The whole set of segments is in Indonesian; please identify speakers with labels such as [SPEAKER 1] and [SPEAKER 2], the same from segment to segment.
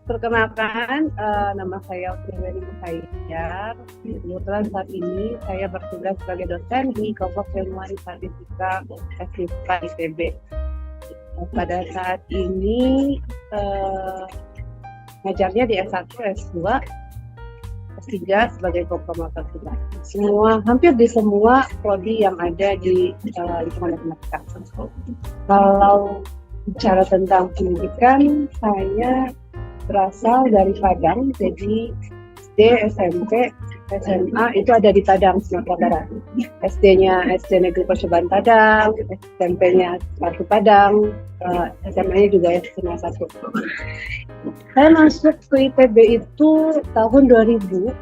[SPEAKER 1] Perkenalkan, nama saya Priwani Muhayyar. Kebetulan saat ini saya bertugas sebagai dosen di Kelompok Ilmu Statistika FIPA ITB. Pada saat ini ngajarnya di S1, S2, S3 sebagai program matematika. Hampir di semua prodi yang ada di lingkungan matematika. Kalau bicara tentang pendidikan, saya berasal dari Padang, jadi SD, SMP, SMA itu ada di Padang, Sumatera Barat. SD-nya SD Negeri Percobaan Padang, SMP-nya Satu Padang, SMA-nya juga SMA 1. Saya masuk ke ITB itu tahun 2000,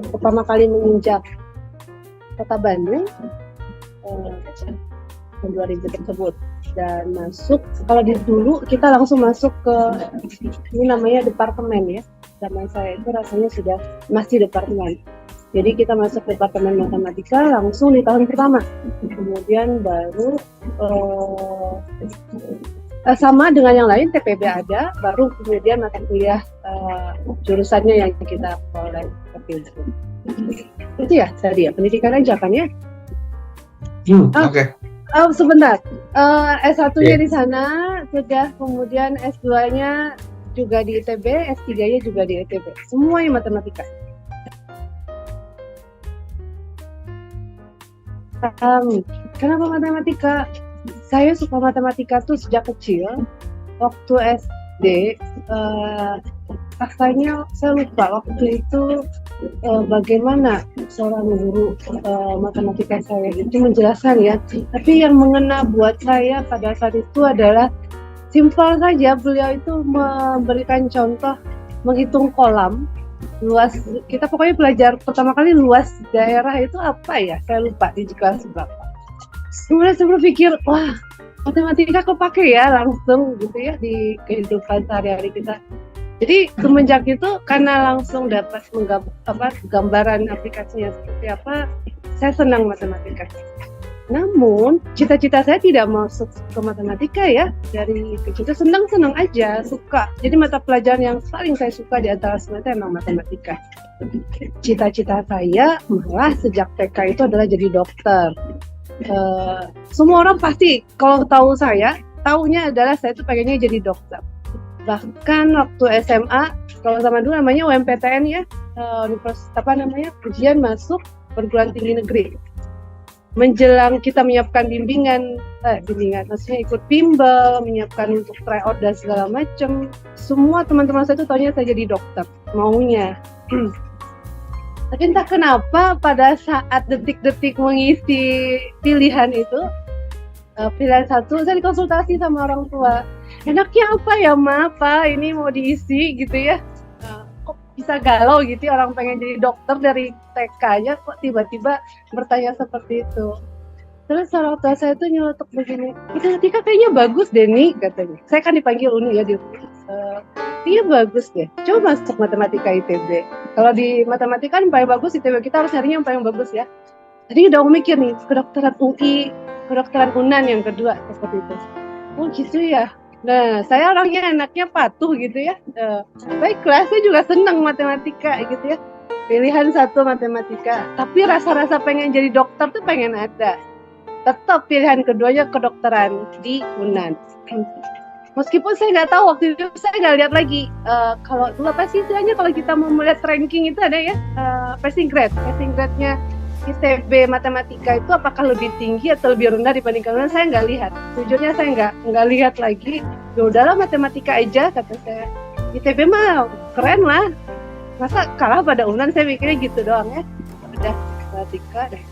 [SPEAKER 1] pertama kali menginjak Kota Bandung, tahun 2000 tersebut. Dan masuk, kalau di dulu kita langsung masuk ke ini namanya departemen ya. Zaman saya itu rasanya sudah masih departemen. Jadi kita masuk departemen matematika langsung di tahun pertama. Kemudian baru sama dengan yang lain TPB ada, baru kemudian mata kuliah jurusannya yang kita mulai seperti itu. Itu ya tadi ya pendidikan aja kan ya.
[SPEAKER 2] Oke.
[SPEAKER 1] Sebentar, S1-nya di sana, sudah kemudian S2-nya juga di ITB, S3-nya juga di ITB. Semuanya matematika. Kenapa matematika? Saya suka matematika tuh sejak kecil. Waktu SD, faktanya saya lupa waktu itu bagaimana seorang guru matematika saya itu menjelaskan ya. Tapi yang mengena buat saya pada saat itu adalah simpel saja, beliau itu memberikan contoh menghitung kolam luas. Kita pokoknya belajar pertama kali luas daerah itu apa ya, saya lupa di kelas berapa. Kemudian saya berpikir, wah matematika kepake ya langsung gitu ya di kehidupan sehari-hari kita. Jadi semenjak itu karena langsung dapat gambaran aplikasinya seperti apa, saya senang matematika. Namun cita-cita saya tidak masuk ke matematika ya, dari kecil itu senang aja, suka. Jadi mata pelajaran yang paling saya suka di antara semua itu memang matematika. Cita-cita saya malah sejak TK itu adalah jadi dokter. Semua orang pasti kalau tahu saya, taunya adalah saya itu pengennya jadi dokter. Bahkan waktu SMA, kalau zaman dulu namanya UMPTN ya, ujian masuk perguruan tinggi negeri. Menjelang kita menyiapkan bimbingan, maksudnya ikut bimbel, menyiapkan untuk tryout dan segala macam. Semua teman-teman saya itu taunya saya jadi dokter, maunya. Tapi entah kenapa pada saat detik-detik mengisi pilihan itu, pilihan satu, saya dikonsultasi sama orang tua. Enaknya apa ya Ma, Pak, ini mau diisi gitu ya. Kok bisa galau gitu ya, orang pengen jadi dokter dari TK-nya kok tiba-tiba bertanya seperti itu. Terus orang tua saya tuh nyelotok begini, matematika kayaknya bagus deh nih katanya. Saya kan dipanggil Uni ya, iya bagus deh, coba masuk matematika ITB. Kalau di matematika kan paling bagus ITB, kita harus nyarinya yang paling bagus ya. Jadi udah mikir nih, kedokteran UI, kedokteran UNAN yang kedua seperti itu. Oh gitu ya. Nah, saya orangnya anaknya patuh gitu ya. Baiklah, saya juga senang matematika gitu ya. Pilihan satu matematika, tapi rasa-rasa pengen jadi dokter tuh pengen ada. Tetap pilihan keduanya kedokteran di UNAN. Meskipun saya nggak tahu waktu itu, saya nggak lihat lagi. Kalau dulu apa sih istilahnya kalau kita mau melihat ranking itu ada ya, passing grade-nya ITB matematika itu apakah lebih tinggi atau lebih rendah dibandingkan UNAN, saya nggak lihat. Jujurnya saya nggak lihat lagi. Ya udahlah matematika aja kata saya. ITB mah keren lah. Masa kalah pada UNAN, saya mikirnya gitu doang ya. Udah matematika deh.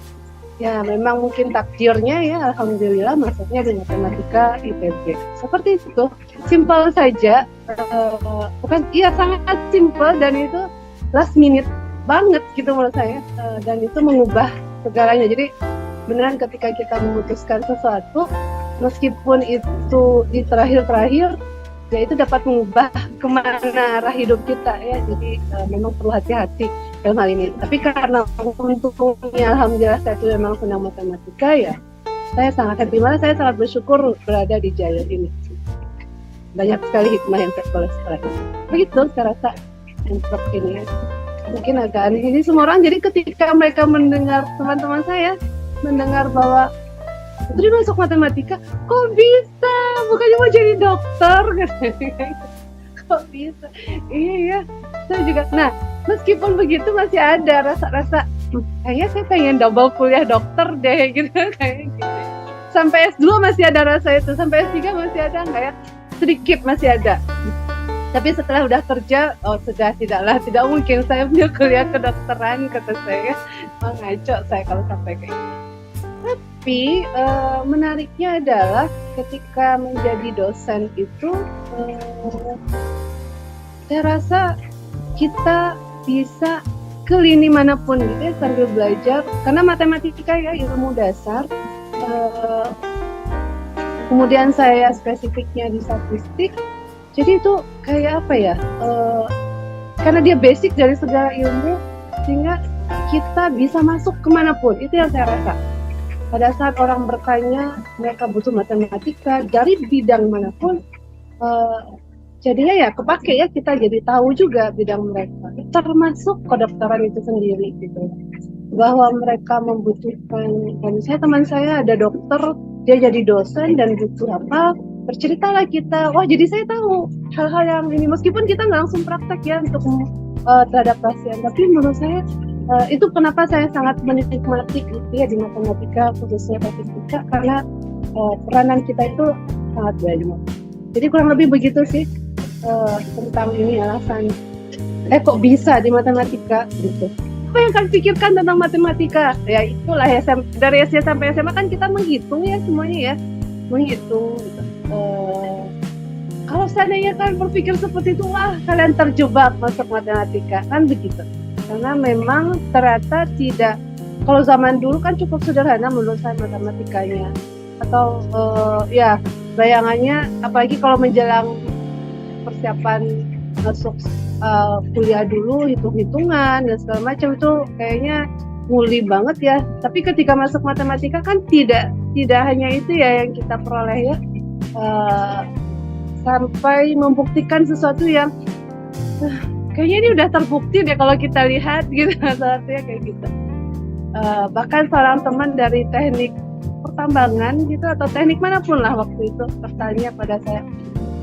[SPEAKER 1] Ya memang mungkin takdirnya ya, alhamdulillah masuknya di matematika ITB. Seperti itu, simpel saja. Bukan, iya sangat simpel dan itu last minute banget gitu menurut saya, dan itu mengubah segalanya. Jadi beneran ketika kita memutuskan sesuatu, meskipun itu di terakhir ya itu dapat mengubah kemana arah hidup kita ya. Jadi memang perlu hati-hati dalam hal ini. Tapi karena untungnya alhamdulillah saya itu memang senang matematika ya, saya sangat happy, malah saya sangat bersyukur berada di jalur ini. banyak sekali hikmah yang saya peroleh setelah itu. Begitu saya rasa untuk ini ya. Mungkin agak aneh ini semua orang, jadi ketika mereka mendengar, teman-teman saya mendengar bahwa Putri masuk matematika, kok bisa? Bukannya mau jadi dokter? Kok bisa? Iya ya, saya juga. Nah, meskipun begitu masih ada rasa-rasa kayaknya saya pengen double kuliah dokter deh gitu kayak gitu. Sampai S2 masih ada rasa itu, sampai S3 masih ada nggak ya? Sedikit masih ada. Tapi setelah udah kerja, sudah tidak mungkin saya punya kuliah kedokteran, kata saya. Ngaco saya kalau sampai kayak gitu. Tapi menariknya adalah ketika menjadi dosen itu, saya rasa kita bisa ke lini manapun gitu ya sambil belajar, karena matematika ya ilmu dasar. Kemudian saya spesifiknya di statistik, jadi itu kayak apa ya? Karena dia basic dari segala ilmu, sehingga kita bisa masuk kemanapun. Itu yang saya rasa. Pada saat orang bertanya mereka butuh matematika dari bidang manapun, jadinya ya kepake ya, kita jadi tahu juga bidang mereka. Termasuk kedokteran itu sendiri gitu. Bahwa mereka membutuhkan, misalnya teman saya ada dokter, dia jadi dosen dan butuh apa, berceritalah kita, wah jadi saya tahu hal-hal yang ini, meskipun kita nggak langsung praktek ya untuk terhadap pasien, tapi menurut saya itu kenapa saya sangat menikmati gitu ya di matematika, khususnya statistika, karena peranan kita itu sangat banyak. Jadi kurang lebih begitu sih tentang ini alasan kok bisa di matematika gitu. Apa yang kalian pikirkan tentang matematika? Ya itulah ya, dari SD sampai SMA kan kita menghitung ya semuanya ya, menghitung gitu. Kalau seandainya kalian berpikir seperti itu, wah kalian terjebak masuk matematika, kan begitu. Karena memang ternyata tidak, kalau zaman dulu kan cukup sederhana menurut saya matematikanya. Atau ya bayangannya, apalagi kalau menjelang persiapan masuk kuliah dulu, hitung-hitungan dan segala macam, itu kayaknya nguli banget ya. Tapi ketika masuk matematika kan tidak hanya itu ya yang kita peroleh ya, sampai membuktikan sesuatu yang kayaknya ini udah terbukti deh kalau kita lihat gitu, artinya kayak gitu. Bahkan seorang teman dari teknik pertambangan gitu atau teknik manapun lah waktu itu bertanya pada saya,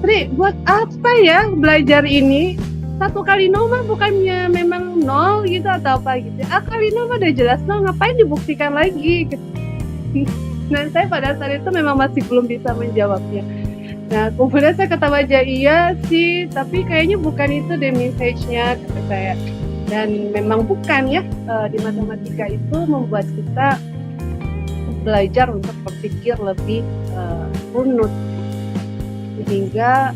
[SPEAKER 1] Tri, buat apa ya belajar ini? 1 kali 0 mah bukannya memang 0 gitu atau apa gitu. Kali 0 mah udah jelas 0, ngapain dibuktikan lagi gitu. Nah saya pada saat itu memang masih belum bisa menjawabnya. Nah kemudian saya ketawa aja, iya sih, tapi kayaknya bukan itu deh message-nya, kata saya. Dan memang bukan ya, di matematika itu membuat kita belajar untuk berpikir lebih runut, sehingga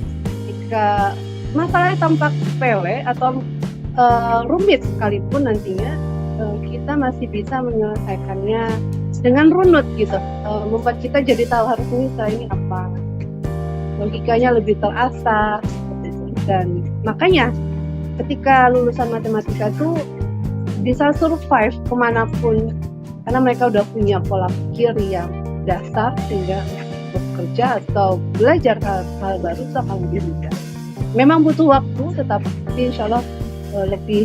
[SPEAKER 1] jika masalahnya tampak sepele atau rumit sekalipun nantinya, kita masih bisa menyelesaikannya dengan runut gitu, membuat kita jadi tahu harus ini apa, logikanya lebih terasa. Dan makanya ketika lulusan matematika itu bisa survive kemanapun, karena mereka udah punya pola pikir yang dasar, sehingga bekerja atau belajar hal baru itu akan lebih mudah. Memang butuh waktu, tetapi insya Allah lebih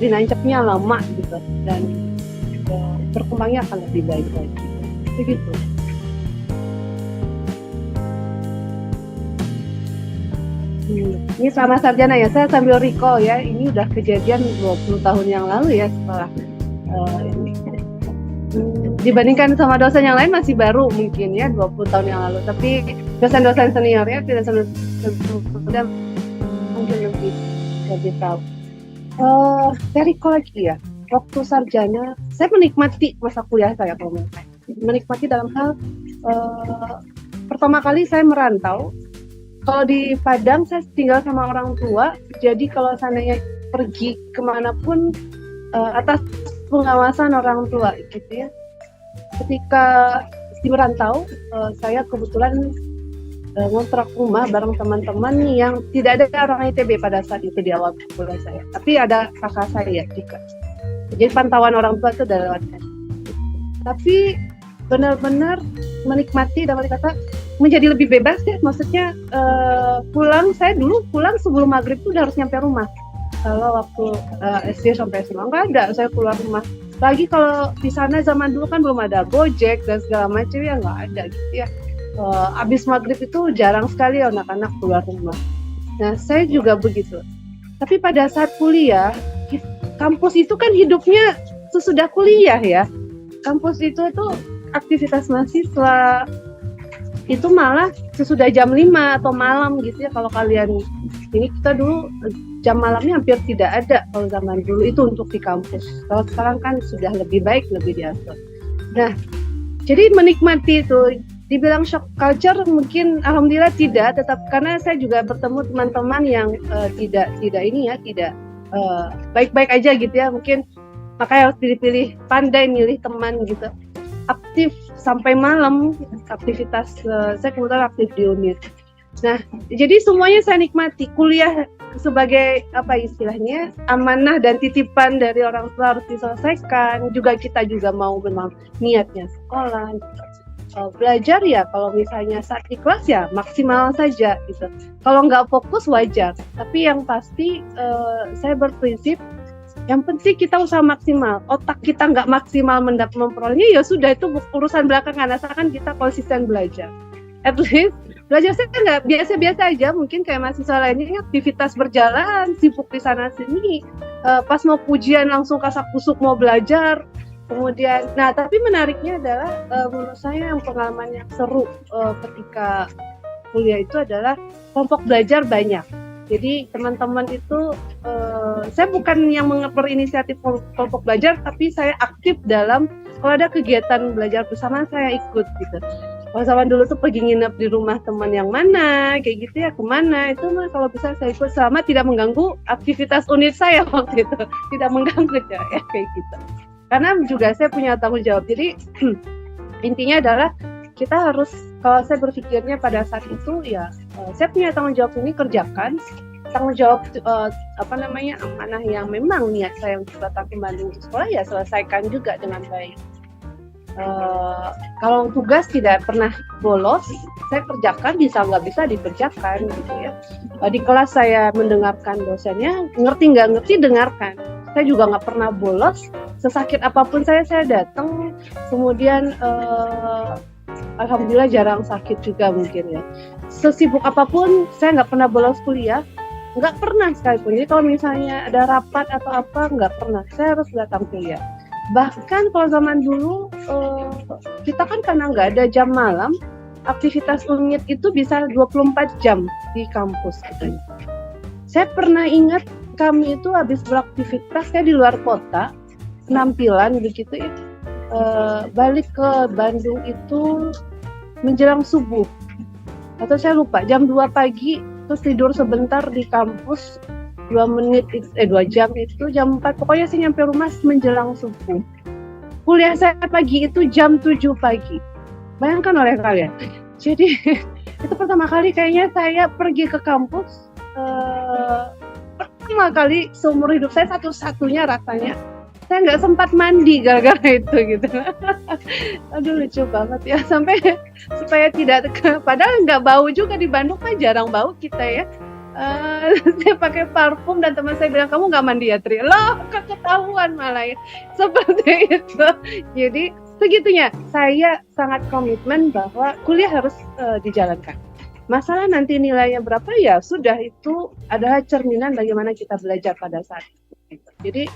[SPEAKER 1] nancapnya lama gitu, dan berkembangnya akan lebih baik lagi. Begitu. Ini sama sarjana ya, saya sambil recall ya, ini udah kejadian 20 tahun yang lalu ya setelah ini. Dibandingkan sama dosen yang lain masih baru mungkin ya 20 tahun yang lalu, tapi dosen-dosen senior ya, tidak sudah mungkin lebih tahu. Saya recall lagi ya, waktu sarjana saya menikmati masa kuliah saya, menikmati dalam hal pertama kali saya merantau. Kalau di Padang saya tinggal sama orang tua, jadi kalau seandainya pergi kemanapun atas pengawasan orang tua gitu ya. Ketika di merantau, saya kebetulan ngontrak rumah bareng teman-teman yang tidak ada orang ITB pada saat itu di awal kuliah saya, tapi ada kakak saya juga. Jadi pantauan orang tua itu udah lewat. Tapi benar-benar menikmati, dalam kata menjadi lebih bebas ya, maksudnya saya dulu pulang sebelum maghrib tuh udah harus nyampe rumah. Kalau waktu SD sampai SMA nggak ada saya keluar rumah. Lagi kalau di sana zaman dulu kan belum ada Gojek dan segala macam ya, nggak ada gitu ya. Abis maghrib itu jarang sekali anak-anak keluar rumah. Nah saya juga begitu. Tapi pada saat kuliah, kampus itu kan hidupnya sesudah kuliah ya. Kampus itu tuh aktivitas mahasiswa itu malah sesudah jam 5 atau malam gitu ya. Kalau kalian ini, kita dulu jam malamnya hampir tidak ada kalau zaman dulu itu untuk di kampus. Kalau sekarang kan sudah lebih baik, lebih diatur. Nah, jadi menikmati itu, dibilang shock culture mungkin alhamdulillah tidak, tetap karena saya juga bertemu teman-teman yang tidak baik-baik aja gitu ya. Mungkin makanya harus pilih-pilih, pandai milih teman gitu. Aktif sampai malam aktivitas, saya kebetulan aktif di unit. Nah, jadi semuanya saya nikmati. Kuliah sebagai apa istilahnya, amanah dan titipan dari orang tua harus diselesaikan. Juga kita juga mau memang niatnya sekolah, belajar ya. Kalau misalnya saat di kelas ya maksimal saja gitu. Kalau nggak fokus wajar. Tapi yang pasti saya berprinsip yang penting kita usaha maksimal. Otak kita nggak maksimal memperolehnya, ya sudah, itu urusan belakangan, asalkan kita konsisten belajar. At least belajar saya nggak biasa-biasa aja, mungkin kayak mahasiswa lainnya aktivitas berjalan, sibuk di sana sini, pas mau pujian langsung kasak kusuk mau belajar. Kemudian, nah tapi menariknya adalah menurut saya yang pengalaman yang seru ketika kuliah itu adalah kelompok belajar banyak. Jadi teman-teman itu, saya bukan yang berinisiatif kelompok belajar, tapi saya aktif dalam, kalau ada kegiatan belajar bersama saya ikut gitu. Kalau zaman dulu tuh pergi nginep di rumah teman yang mana, kayak gitu ya, kemana, itu mah kalau bisa saya ikut selama tidak mengganggu aktivitas unit saya waktu itu, tidak mengganggu ya kayak gitu. Karena juga saya punya tanggung jawab, jadi intinya adalah kita harus, kalau saya berpikirnya pada saat itu ya, saya punya tanggung jawab ini kerjakan, tanggung jawab amanah yang memang niat saya untuk datang ke Bandung untuk sekolah ya selesaikan juga dengan baik. Kalau tugas tidak pernah bolos, saya kerjakan, bisa nggak bisa dikerjakan gitu ya. Di kelas saya mendengarkan dosennya, ngerti nggak ngerti dengarkan. Saya juga nggak pernah bolos, sesakit apapun saya datang. Kemudian alhamdulillah jarang sakit juga mungkin ya. Sesibuk apapun saya nggak pernah bolos kuliah, nggak pernah sekalipun. Jadi kalau misalnya ada rapat atau apa, nggak pernah, saya harus datang kuliah. Bahkan kalau zaman dulu kita kan karena nggak ada jam malam, aktivitas unit itu bisa 24 jam di kampus gitu. Saya pernah ingat kami itu habis beraktivitas, saya di luar kota, penampilan begitu ya, balik ke Bandung itu menjelang subuh, atau saya lupa, jam 2 pagi, terus tidur sebentar di kampus 2 jam itu, jam 4 pokoknya saya nyampe rumah menjelang subuh. Kuliah saya pagi itu jam 7 pagi. Bayangkan oleh kalian. Jadi itu pertama kali kayaknya saya pergi ke kampus, pertama kali seumur hidup saya, satu-satunya rasanya. Saya nggak sempat mandi gara-gara itu gitu. Aduh lucu banget ya, supaya tidak, padahal nggak bau juga, di Bandung kan jarang bau kita ya. Saya pakai parfum dan teman saya bilang, kamu nggak mandi ya Tri? Loh, ketahuan malah ya. Seperti itu. Jadi segitunya saya sangat komitmen bahwa kuliah harus dijalankan. Masalah nanti nilainya berapa ya sudah, itu adalah cerminan bagaimana kita belajar pada saat itu. Jadi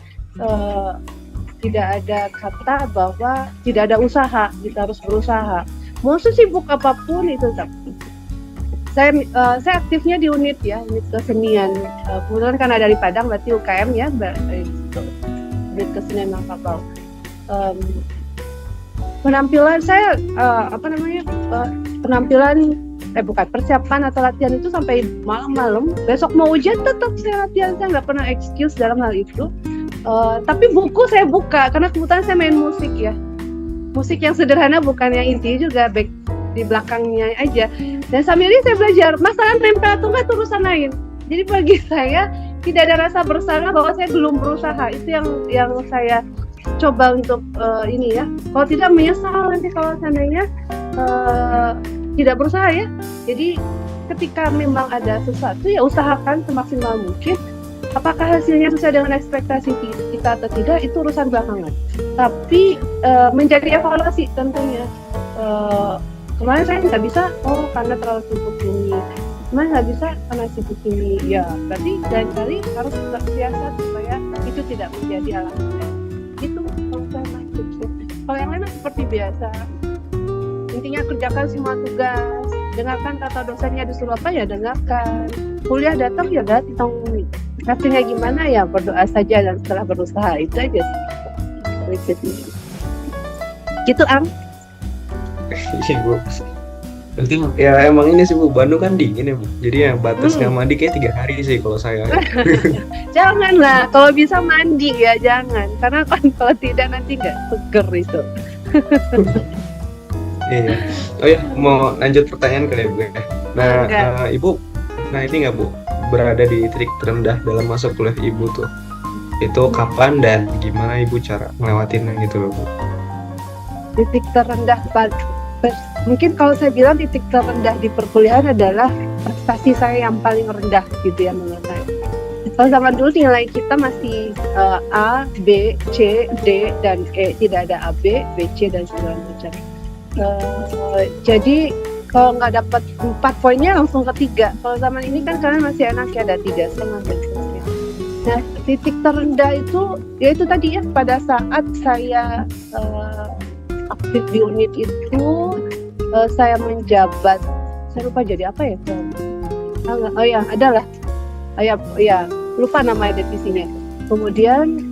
[SPEAKER 1] tidak ada kata bahwa tidak ada usaha, kita harus berusaha. Mau sesibuk apapun itu saya aktifnya di unit ya, unit kesenian. Kebetulan karena dari Padang, berarti UKM ya, unit kesenian Minangkabau. Penampilan saya persiapan atau latihan itu sampai malam-malam. Besok mau ujian tetap saya latihan, saya nggak pernah excuse dalam hal itu. Tapi buku saya buka karena kebetulan saya main musik ya, musik yang sederhana, bukan yang inti juga, back di belakangnya aja. Dan sambil ini saya belajar. Masalah nempel atau enggak itu urusan lain. Jadi bagi saya tidak ada rasa bersalah bahwa saya belum berusaha. Itu yang saya coba untuk ini ya. Kalau tidak menyesal nanti kalau seandainya tidak berusaha ya. Jadi ketika memang ada sesuatu ya usahakan semaksimal mungkin. Apakah hasilnya sesuai dengan ekspektasi kita atau tidak itu urusan belakangan. Tapi menjadi evaluasi tentunya. Kemarin saya nggak bisa, karena terlalu sibuk ini. Kemarin nggak bisa karena sibuk ini. Ya berarti lain kali harus bersiasat supaya itu tidak menjadi alasan. Itu kalau saya maksud. Kalau yang lain seperti biasa. Intinya kerjakan semua tugas. Dengarkan kata dosennya disuruh apa ya dengarkan. Kuliah datang ya datang. Hasilnya gimana ya berdoa saja dan setelah berusaha itu aja sih. Gitu Am.
[SPEAKER 2] Iya Bu. Berarti ya emang ini sih Bu, Bandung kan dingin ya Bu. Jadi yang batas nggak mandi kayak 3 hari sih kalau saya.
[SPEAKER 1] Janganlah, kalau bisa mandi ya jangan. Karena kan kalau tidak nanti nggak seger itu.
[SPEAKER 2] Iya. Oh ya, mau lanjut pertanyaan kali ya Bu. Nah, Ibu, ini nggak Bu, berada di titik terendah dalam masa kuliah Ibu tuh, itu kapan dan gimana Ibu cara ngelewatinnya gitu loh Bu?
[SPEAKER 1] Titik terendah mungkin kalau saya bilang titik terendah di perkuliahan adalah prestasi saya yang paling rendah gitu ya menurut saya. Kalau zaman dulu nilai kita masih A, B, C, D, dan E, tidak ada A, B, C, dan segala macam. Jadi kalau nggak dapat 4 poinnya langsung ke 3. Kalau zaman ini kan kalian masih enak ya ada 3,5 dan seterusnya. Nah titik terendah itu ya itu tadi ya pada saat saya aktif di unit itu saya menjabat, saya lupa jadi apa ya? Lupa nama divisinya. Kemudian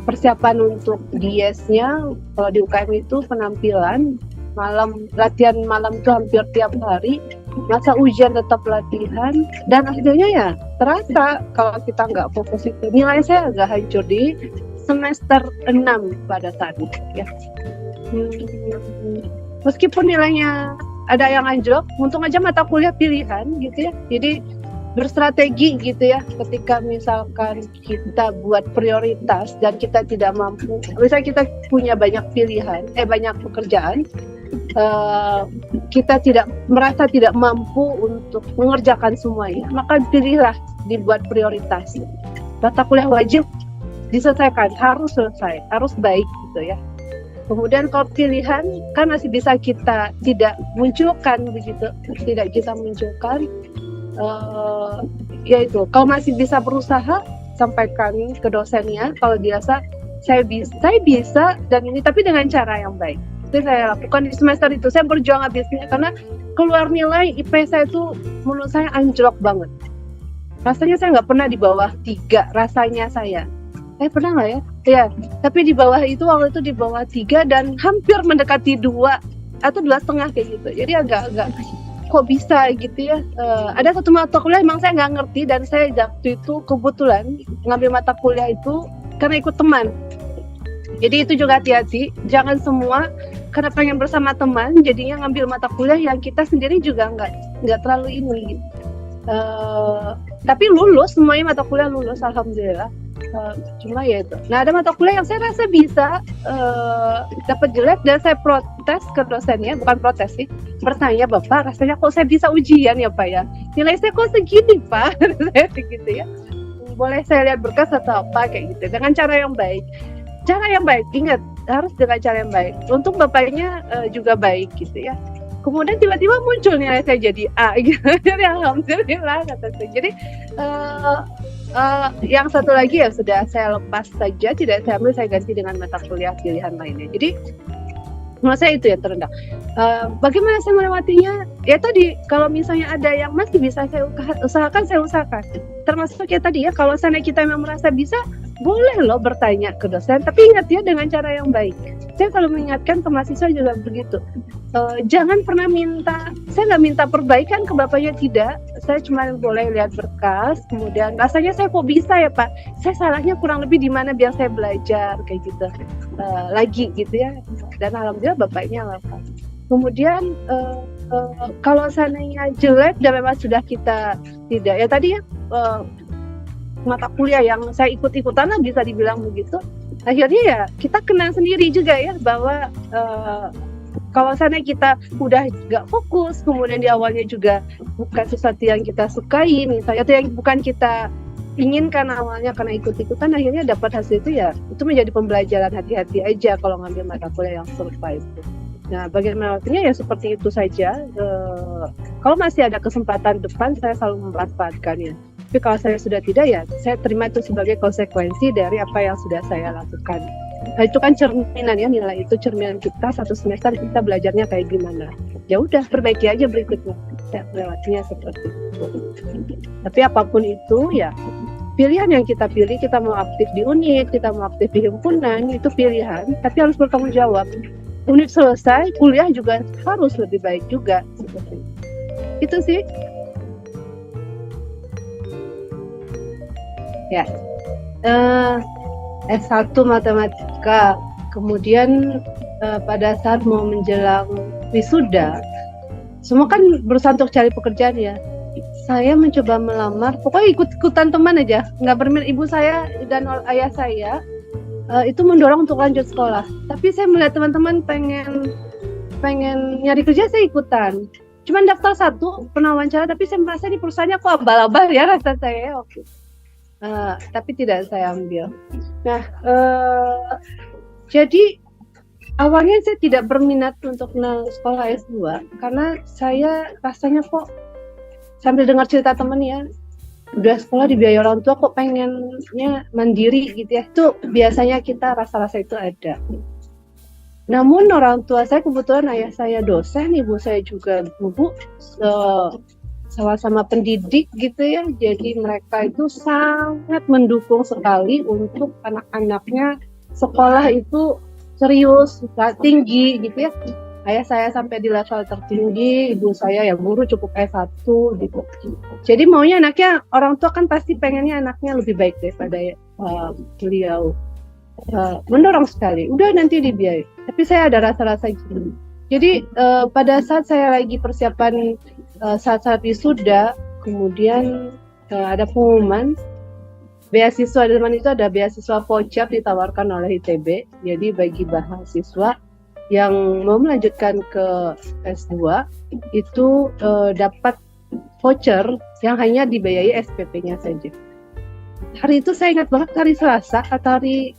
[SPEAKER 1] persiapan untuk DS-nya kalau di UKM itu penampilan malam, latihan malam itu hampir tiap hari, masa ujian tetap latihan, dan akhirnya ya terasa kalau kita nggak fokus itu. Nilai saya agak hancur di semester 6 pada saat itu ya. Meskipun nilainya ada yang anjlok, untung aja mata kuliah pilihan gitu ya. Jadi berstrategi gitu ya, ketika misalkan kita buat prioritas dan kita tidak mampu, misalnya kita punya banyak pilihan, banyak pekerjaan, kita merasa tidak mampu untuk mengerjakan semuanya, maka pilihlah dibuat prioritas. Mata kuliah wajib diselesaikan, harus selesai, harus baik gitu ya. Kemudian kalau pilihan kan masih bisa kita tidak munculkan begitu, tidak kita munculkan. Yaitu kalau masih bisa berusaha sampaikan ke dosennya kalau biasa saya bisa dan ini tapi dengan cara yang baik. Itu saya lakukan di semester itu, saya berjuang habisnya karena keluar nilai IP saya itu menurut saya anjlok banget. Rasanya saya nggak pernah di bawah 3 rasanya saya pernah nggak ya? Ya, tapi di bawah itu waktu itu di bawah 3 dan hampir mendekati 2 atau 2,5 kayak gitu. Jadi agak kok bisa gitu ya. Ada satu mata kuliah emang saya nggak ngerti dan saya waktu itu kebetulan ngambil mata kuliah itu karena ikut teman. Jadi itu juga hati-hati, jangan semua karena pengen bersama teman jadinya ngambil mata kuliah yang kita sendiri juga nggak terlalu ini gitu. Tapi lulus, semuanya mata kuliah lulus alhamdulillah. Cuma ya itu. Nah ada mata kuliah yang saya rasa bisa dapat jelek dan saya protes ke dosennya, bukan protes sih, bertanya, Bapak rasanya kok saya bisa ujian ya Pak ya, nilai saya kok segini Pak, saya gitu ya, boleh saya lihat berkas atau apa kayak gitu, dengan cara yang baik. Cara yang baik, ingat harus dengan cara yang baik. Untung bapaknya juga baik gitu ya. Kemudian tiba-tiba muncul nilai saya jadi A gitu. Jadi alhamdulillah kata saya. Jadi yang satu lagi ya sudah saya lepas saja, tidak saya ambil, saya ganti dengan mata kuliah pilihan lainnya. Jadi menurut saya itu ya terendah. Bagaimana saya melewatinya? Ya tadi kalau misalnya ada yang masih bisa saya usahakan, saya usahakan. Termasuk ya tadi ya, kalau sana kita memang merasa bisa, boleh loh bertanya ke dosen, tapi ingat ya dengan cara yang baik. Saya kalau mengingatkan ke mahasiswa juga begitu. Jangan pernah saya nggak minta perbaikan ke bapaknya, tidak. Saya cuma boleh lihat berkas, kemudian rasanya saya kok bisa ya Pak, saya salahnya kurang lebih di mana biar saya belajar kayak gitu lagi gitu ya. Dan alhamdulillah bapaknya lakukan. Kemudian kalau seandainya jelek dan memang sudah kita tidak ya tadi ya mata kuliah yang saya ikut-ikutan lah bisa dibilang begitu, akhirnya ya kita kenal sendiri juga ya bahwa Kalau sana kita udah gak fokus, kemudian di awalnya juga bukan sesuatu yang kita sukai misalnya, atau yang bukan kita inginkan awalnya karena ikut-ikutan, akhirnya dapat hasil itu ya itu menjadi pembelajaran. Hati-hati aja kalau ngambil mata kuliah yang serupa itu. Nah, bagaimana artinya ya seperti itu saja. Kalau masih ada kesempatan depan, saya selalu memanfaatkannya. Tapi kalau saya sudah tidak, ya saya terima itu sebagai konsekuensi dari apa yang sudah saya lakukan. Nah, itu kan cerminan ya, nilai itu cerminan kita satu semester kita belajarnya kayak gimana. Ya udah, perbaiki aja berikutnya. Ya, lewatnya seperti itu. Tapi apapun itu ya pilihan yang kita pilih, kita mau aktif di unit, kita mau aktif di himpunan, itu pilihan, tapi harus bertanggung jawab. Unit selesai, kuliah juga harus lebih baik juga. Seperti itu sih. Ya, S1 matematika, kemudian pada saat mau menjelang wisuda, semua kan berusaha untuk cari pekerjaan ya. Saya mencoba melamar, pokoknya ikut-ikutan teman aja, nggak berminat. Ibu saya dan ayah saya itu mendorong untuk lanjut sekolah. Tapi saya melihat teman-teman pengen nyari kerja, saya ikutan. Cuman daftar satu, pernah wawancara, tapi saya merasa di perusahaannya kok abal-abal ya rasa saya. Oke. Tapi tidak saya ambil. Nah, jadi awalnya saya tidak berminat untuk sekolah S2 karena saya rasanya kok sambil dengar cerita teman ya, udah sekolah dibiayai orang tua kok pengennya mandiri gitu ya. Itu biasanya kita rasa-rasa itu ada. Namun orang tua saya, kebetulan ayah saya dosen, ibu saya juga guru, sama-sama pendidik gitu ya. Jadi mereka itu sangat mendukung sekali untuk anak-anaknya sekolah itu serius, tinggi gitu ya. Ayah saya sampai di level tertinggi, ibu saya ya guru cukup S1 gitu. Jadi maunya anaknya, orang tua kan pasti pengennya anaknya lebih baik daripada beliau. Mendorong sekali, udah nanti dibiayai. Tapi saya ada rasa-rasa gini. Jadi pada saat saya lagi persiapan saat-saat wisuda, kemudian ada pengumuman beasiswa. Di zaman itu ada beasiswa voucher ditawarkan oleh ITB. Jadi bagi mahasiswa yang mau melanjutkan ke S2 itu dapat voucher yang hanya dibiayai SPP-nya saja. Hari itu saya ingat banget, hari Selasa atau hari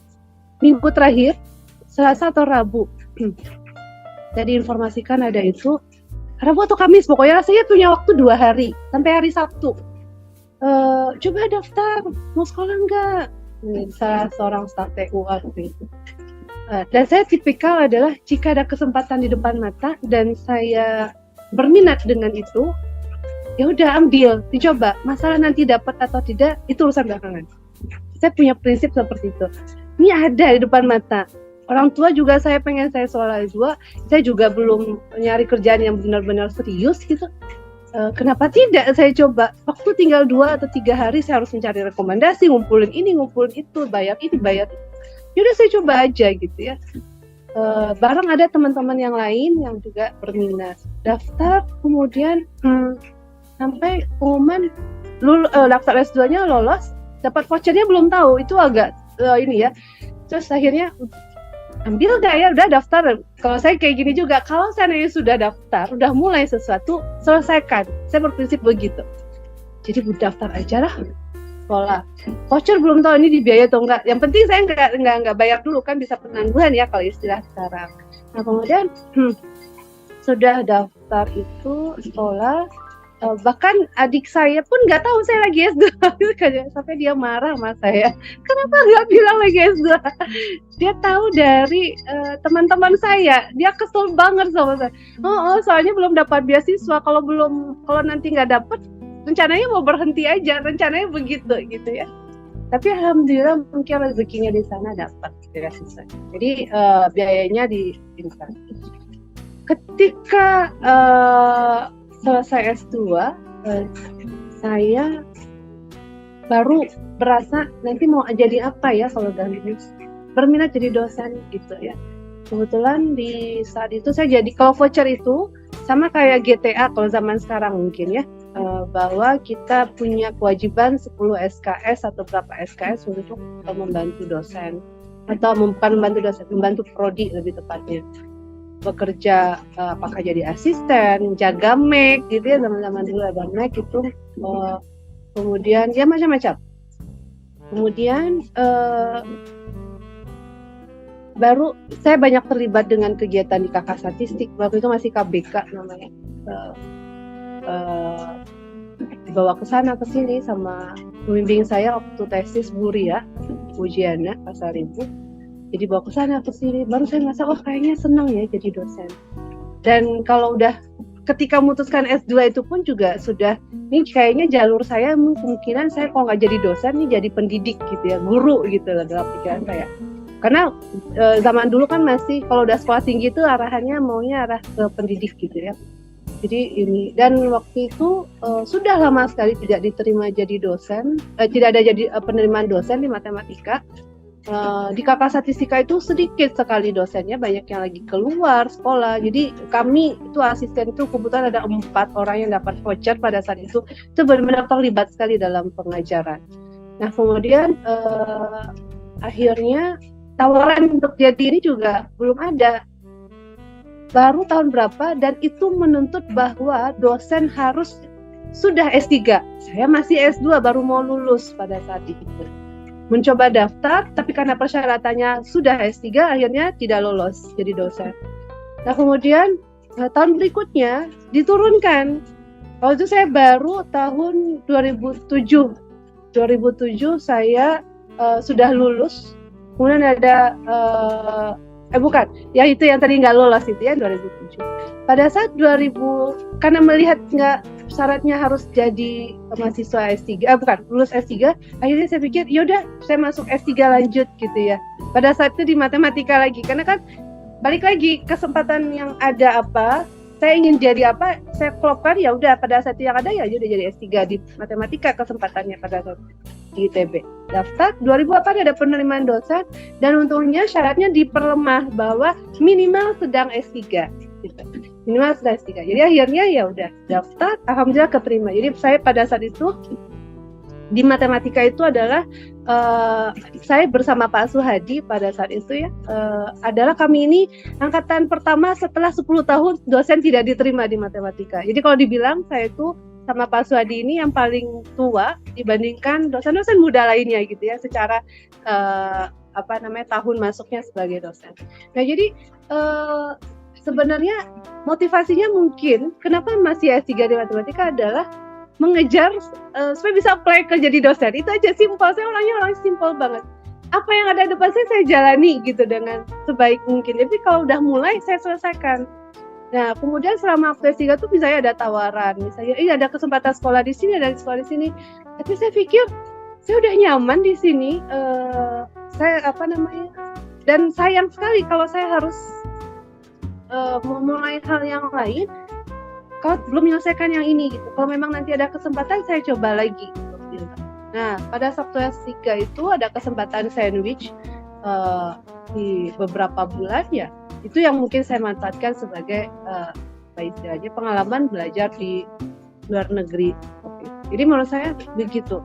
[SPEAKER 1] Minggu terakhir, Selasa atau Rabu. Saya diinformasikan ada itu Rabu atau Kamis, pokoknya saya punya waktu 2 hari sampai hari Sabtu. Coba daftar, mau sekolah enggak? Salah seorang staf TU waktu itu. Dan saya tipikal adalah jika ada kesempatan di depan mata dan saya berminat dengan itu, ya udah ambil, dicoba. Masalah nanti dapat atau tidak itu urusan belakangan. Saya punya prinsip seperti itu. Ini ada di depan mata. Orang tua juga saya pengen saya sekolah S2, saya juga belum nyari kerjaan yang benar-benar serius gitu. Kenapa tidak saya coba? Waktu tinggal 2 atau 3 hari saya harus mencari rekomendasi, ngumpulin ini, ngumpulin itu, bayar ini, bayar itu. Yaudah saya coba aja gitu ya. Bareng ada teman-teman yang lain yang juga berminat. Daftar, kemudian sampai pengumuman daftar S2-nya lolos, dapat vouchernya belum tahu. Itu agak ini ya. Terus akhirnya ambil gak ya, udah daftar. Kalau saya kayak gini juga, kalau saya sudah daftar, udah mulai sesuatu, selesaikan. Saya berprinsip begitu. Jadi daftar aja lah. Sekolah, voucher belum tahu ini dibiayai atau enggak. Yang penting saya enggak bayar dulu, kan bisa penangguhan ya kalau istilah sekarang. Nah kemudian sudah daftar itu sekolah, bahkan adik saya pun nggak tahu saya lagi S2 sampai dia marah sama saya. Kenapa nggak bilang lagi S2? Dia tahu dari teman-teman saya. Dia kesel banget sama saya. Oh soalnya belum dapat beasiswa. Kalau nanti nggak dapat, rencananya mau berhenti aja, rencananya begitu gitu ya. Tapi alhamdulillah mungkin rezekinya di sana dapat beasiswa. Jadi biayanya di instan. Ketika selesai S2, saya baru berasa nanti mau jadi apa ya kalau udah lulus. Berminat jadi dosen gitu ya. Kebetulan di saat itu saya jadi, kalau voucher itu sama kayak GTA kalau zaman sekarang mungkin ya. Bahwa kita punya kewajiban 10 SKS atau berapa SKS untuk membantu dosen, atau bukan membantu dosen, membantu prodi lebih tepatnya. bekerja apakah jadi asisten, jaga make gitu ya, zaman-zaman dulu ada make itu, kemudian ya macam-macam. Kemudian baru saya banyak terlibat dengan kegiatan di kakak statistik, waktu itu masih KBK namanya. Dibawa ke sana ke sini sama pembimbing saya waktu tesis Bu Ria Pujiana Pasar Ibu. Jadi bawa ke sana ke sini, baru saya ngerasa kayaknya senang ya jadi dosen. Dan kalau udah ketika memutuskan S2 itu pun juga sudah, ini kayaknya jalur saya kemungkinan saya kalau nggak jadi dosen nih jadi pendidik gitu ya, guru gitu lah dalam pikiran saya. Karena zaman dulu kan masih kalau udah sekolah tinggi itu arahannya maunya arah ke pendidik gitu ya. Jadi ini, dan waktu itu sudah lama sekali tidak diterima jadi dosen, tidak ada jadi penerimaan dosen di matematika. Di kakak statistika itu sedikit sekali dosennya, banyak yang lagi keluar sekolah. Jadi kami itu asisten itu kebetulan ada 4 orang yang dapat voucher pada saat itu benar-benar terlibat sekali dalam pengajaran. Nah kemudian akhirnya tawaran untuk jadi ini juga belum ada. Baru tahun berapa, dan itu menuntut bahwa dosen harus sudah S3. Saya masih S2 baru mau lulus pada saat itu. Mencoba daftar, tapi karena persyaratannya sudah S3, akhirnya tidak lolos jadi dosen. Nah kemudian tahun berikutnya diturunkan. Kalau itu saya baru tahun 2007 saya sudah lulus. Kemudian ada bukan, ya itu yang tadi nggak lolos itu ya 2007. Pada saat 2000, karena melihat nggak syaratnya harus jadi mahasiswa S3, lulus S3, akhirnya saya pikir yaudah saya masuk S3 lanjut gitu ya. Pada saat itu di matematika lagi, karena kan balik lagi kesempatan yang ada apa, saya ingin jadi apa, saya klopkan ya udah pada saat yang ada ya udah jadi S3 di matematika kesempatannya pada saat di ITB. Daftar 2008 ada penerimaan dosen, dan untungnya syaratnya diperlemah bahwa minimal sedang S3 gitu. Minimal sedang S3. Jadi akhirnya ya udah daftar, alhamdulillah keterima. Jadi saya pada saat itu di matematika itu adalah saya bersama Pak Suhadi pada saat itu ya, adalah kami ini angkatan pertama setelah 10 tahun dosen tidak diterima di matematika. Jadi kalau dibilang saya itu sama Pak Suhadi ini yang paling tua dibandingkan dosen-dosen muda lainnya gitu ya, secara tahun masuknya sebagai dosen. Nah jadi sebenarnya motivasinya mungkin kenapa masih S3 di matematika adalah mengejar supaya bisa apply ke jadi dosen. Itu aja, simpel. Saya orang simpel banget. Apa yang ada depan saya jalani gitu dengan sebaik mungkin. Jadi kalau udah mulai saya selesaikan. Nah kemudian selama waktu S3 tuh misalnya ada tawaran, misalnya ada kesempatan sekolah di sini, ada sekolah di sini. Tapi saya pikir saya udah nyaman di sini. Dan sayang sekali kalau saya harus memulai hal yang lain kalau belum menyelesaikan yang ini gitu. Kalau memang nanti ada kesempatan saya coba lagi gitu. Nah pada Sabtu S3 itu ada kesempatan sandwich di beberapa bulan ya, itu yang mungkin saya manfaatkan sebagai istilahnya pengalaman belajar di luar negeri. Jadi menurut saya begitu,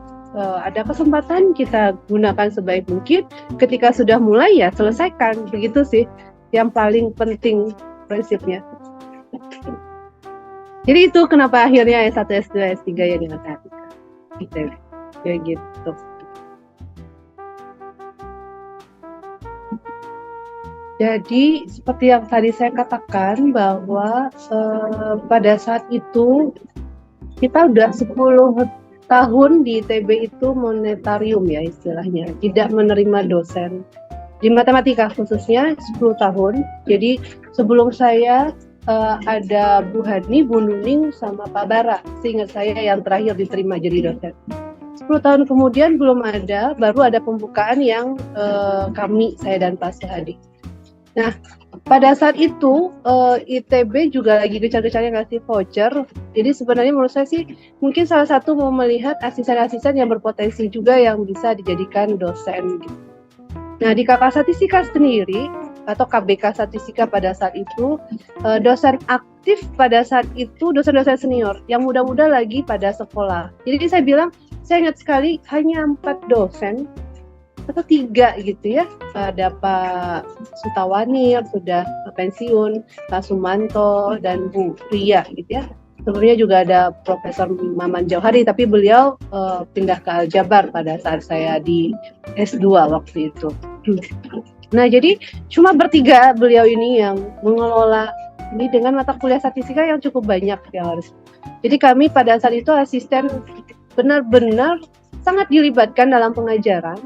[SPEAKER 1] ada kesempatan kita gunakan sebaik mungkin, ketika sudah mulai ya selesaikan, begitu sih yang paling penting prinsipnya. Jadi itu kenapa akhirnya S1, S2, S3 ya di matematika. Gitu. Ya gitu. Jadi seperti yang tadi saya katakan bahwa pada saat itu kita udah 10 tahun di ITB itu monetarium ya istilahnya, tidak menerima dosen. Di matematika khususnya 10 tahun. Jadi sebelum saya ada Bu Hani, Bu Nuning, sama Pak Bara, seingat saya yang terakhir diterima jadi dosen. 10 tahun kemudian belum ada, baru ada pembukaan yang saya dan Pak Suhadi. Nah, pada saat itu ITB juga lagi gencar-gencarnya ngasih voucher. Jadi sebenarnya menurut saya sih mungkin salah satu mau melihat asisten-asisten yang berpotensi juga yang bisa dijadikan dosen gitu. Nah, di kakak statistika sendiri atau KBK statistika pada saat itu, dosen aktif pada saat itu dosen-dosen senior yang muda-muda lagi pada sekolah. Jadi saya bilang, saya ingat sekali hanya 4 dosen atau 3 gitu ya. Ada Pak Sutawanir sudah pensiun, Pak Sumanto dan Bu Ria gitu ya. Sebelumnya juga ada Profesor Maman Jauhari, tapi beliau pindah ke Al-Jabar pada saat saya di S2 waktu itu. Nah, jadi cuma bertiga beliau ini yang mengelola ini dengan mata kuliah statistika yang cukup banyak yang harus. Jadi kami pada saat itu asisten benar-benar sangat dilibatkan dalam pengajaran.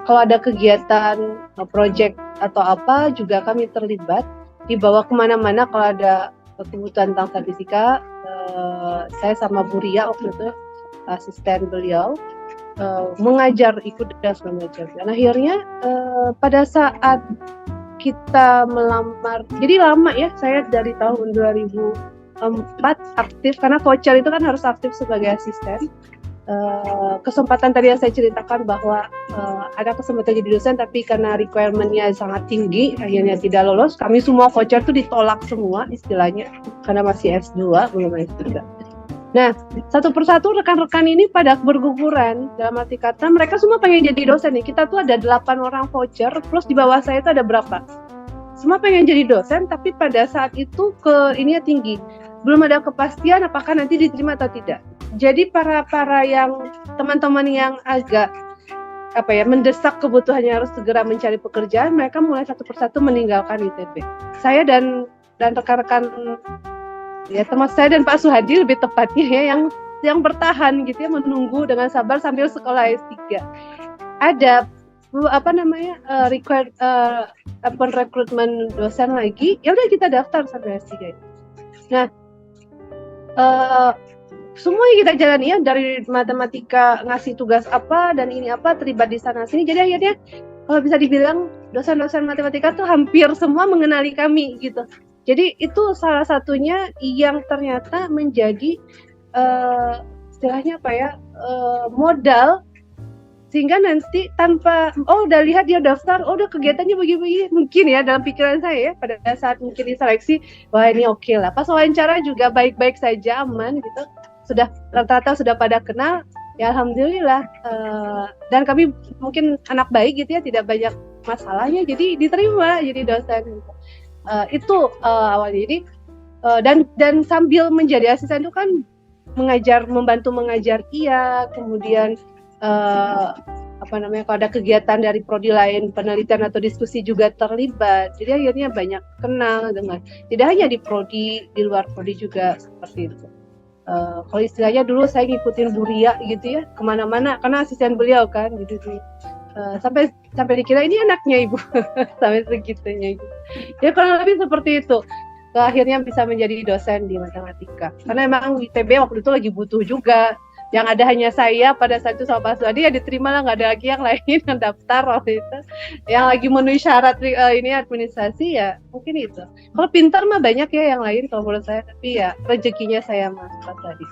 [SPEAKER 1] Kalau ada kegiatan, project atau apa juga kami terlibat, dibawa kemana-mana kalau ada kebutuhan tentang statistika. Saya sama Bu Ria waktu itu asisten beliau mengajar, ikut dan mengajar. Dan akhirnya pada saat kita melamar, jadi lama ya, saya dari tahun 2004 aktif karena voucher itu kan harus aktif sebagai asisten. Kesempatan tadi yang saya ceritakan bahwa ada kesempatan jadi dosen tapi karena requirement-nya sangat tinggi akhirnya tidak lolos. Kami semua voucher itu ditolak semua istilahnya karena masih S2 belum S3. Nah, satu persatu rekan-rekan ini pada berguguran, dalam arti kata mereka semua pengen jadi dosen nih. Kita tuh ada 8 orang voucher plus di bawah saya itu ada berapa? Semua pengen jadi dosen tapi pada saat itu ininya tinggi. Belum ada kepastian apakah nanti diterima atau tidak. Jadi para yang teman-teman yang agak mendesak kebutuhannya harus segera mencari pekerjaan, mereka mulai satu persatu meninggalkan ITB. Saya dan rekan-rekan ya termasuk saya dan Pak Suhadi lebih tepatnya ya yang bertahan gitu ya, menunggu dengan sabar sambil sekolah S3. Ada rekrutmen dosen lagi, ya udah kita daftar sampai S3. Nah, semuanya kita jalani ya, dari matematika ngasih tugas apa dan ini apa, terlibat di sana sini. Jadi akhirnya kalau bisa dibilang dosen-dosen matematika tuh hampir semua mengenali kami gitu. Jadi itu salah satunya yang ternyata menjadi istilahnya modal, sehingga nanti tanpa udah lihat dia daftar, udah kegiatannya begini mungkin ya dalam pikiran saya ya pada saat mungkin diseleksi, wah ini oke lah. Pas wawancara juga baik-baik saja, aman gitu. Sudah rata-rata sudah pada kenal, ya alhamdulillah. Dan kami mungkin anak baik gitu ya, tidak banyak masalahnya, jadi diterima jadi dosen. Itu awalnya. Jadi dan sambil menjadi asisten itu kan membantu mengajar iya, kemudian kalau ada kegiatan dari prodi lain, penelitian atau diskusi juga terlibat. Jadi akhirnya banyak kenal dengan tidak hanya di prodi, di luar prodi juga seperti itu. Kalau istilahnya dulu saya ngikutin Bu Ria gitu ya kemana-mana karena asisten beliau kan gitu sih. Sampai dikira ini anaknya ibu sampai segitunya gitu. Ya kurang lebih seperti itu. Akhirnya bisa menjadi dosen di matematika karena emang ITB waktu itu lagi butuh juga. Yang ada hanya saya pada saat itu sama Pak Suhadi, ya diterima lah, nggak ada lagi yang lain yang daftar waktu itu. Yang lagi memenuhi syarat ini administrasi ya mungkin itu. Kalau pintar mah banyak ya yang lain kalau menurut saya, tapi ya rezekinya saya Mas Pak Suhadi.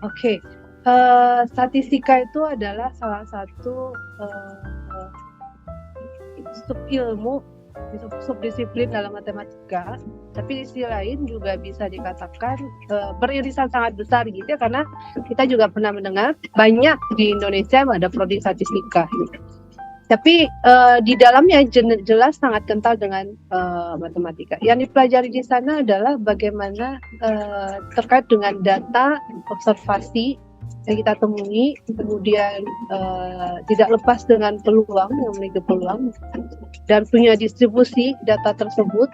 [SPEAKER 1] Oke, statistika itu adalah salah satu subilmu, subdisiplin dalam matematika, tapi di sisi lain juga bisa dikatakan beririsan sangat besar gitu ya, karena kita juga pernah mendengar banyak di Indonesia ada prodi statistika gitu. Tapi di dalamnya jelas sangat kental dengan matematika. Yang dipelajari di sana adalah bagaimana terkait dengan data observasi yang kita temui, kemudian tidak lepas dengan peluang, yang memiliki peluang dan punya distribusi data tersebut,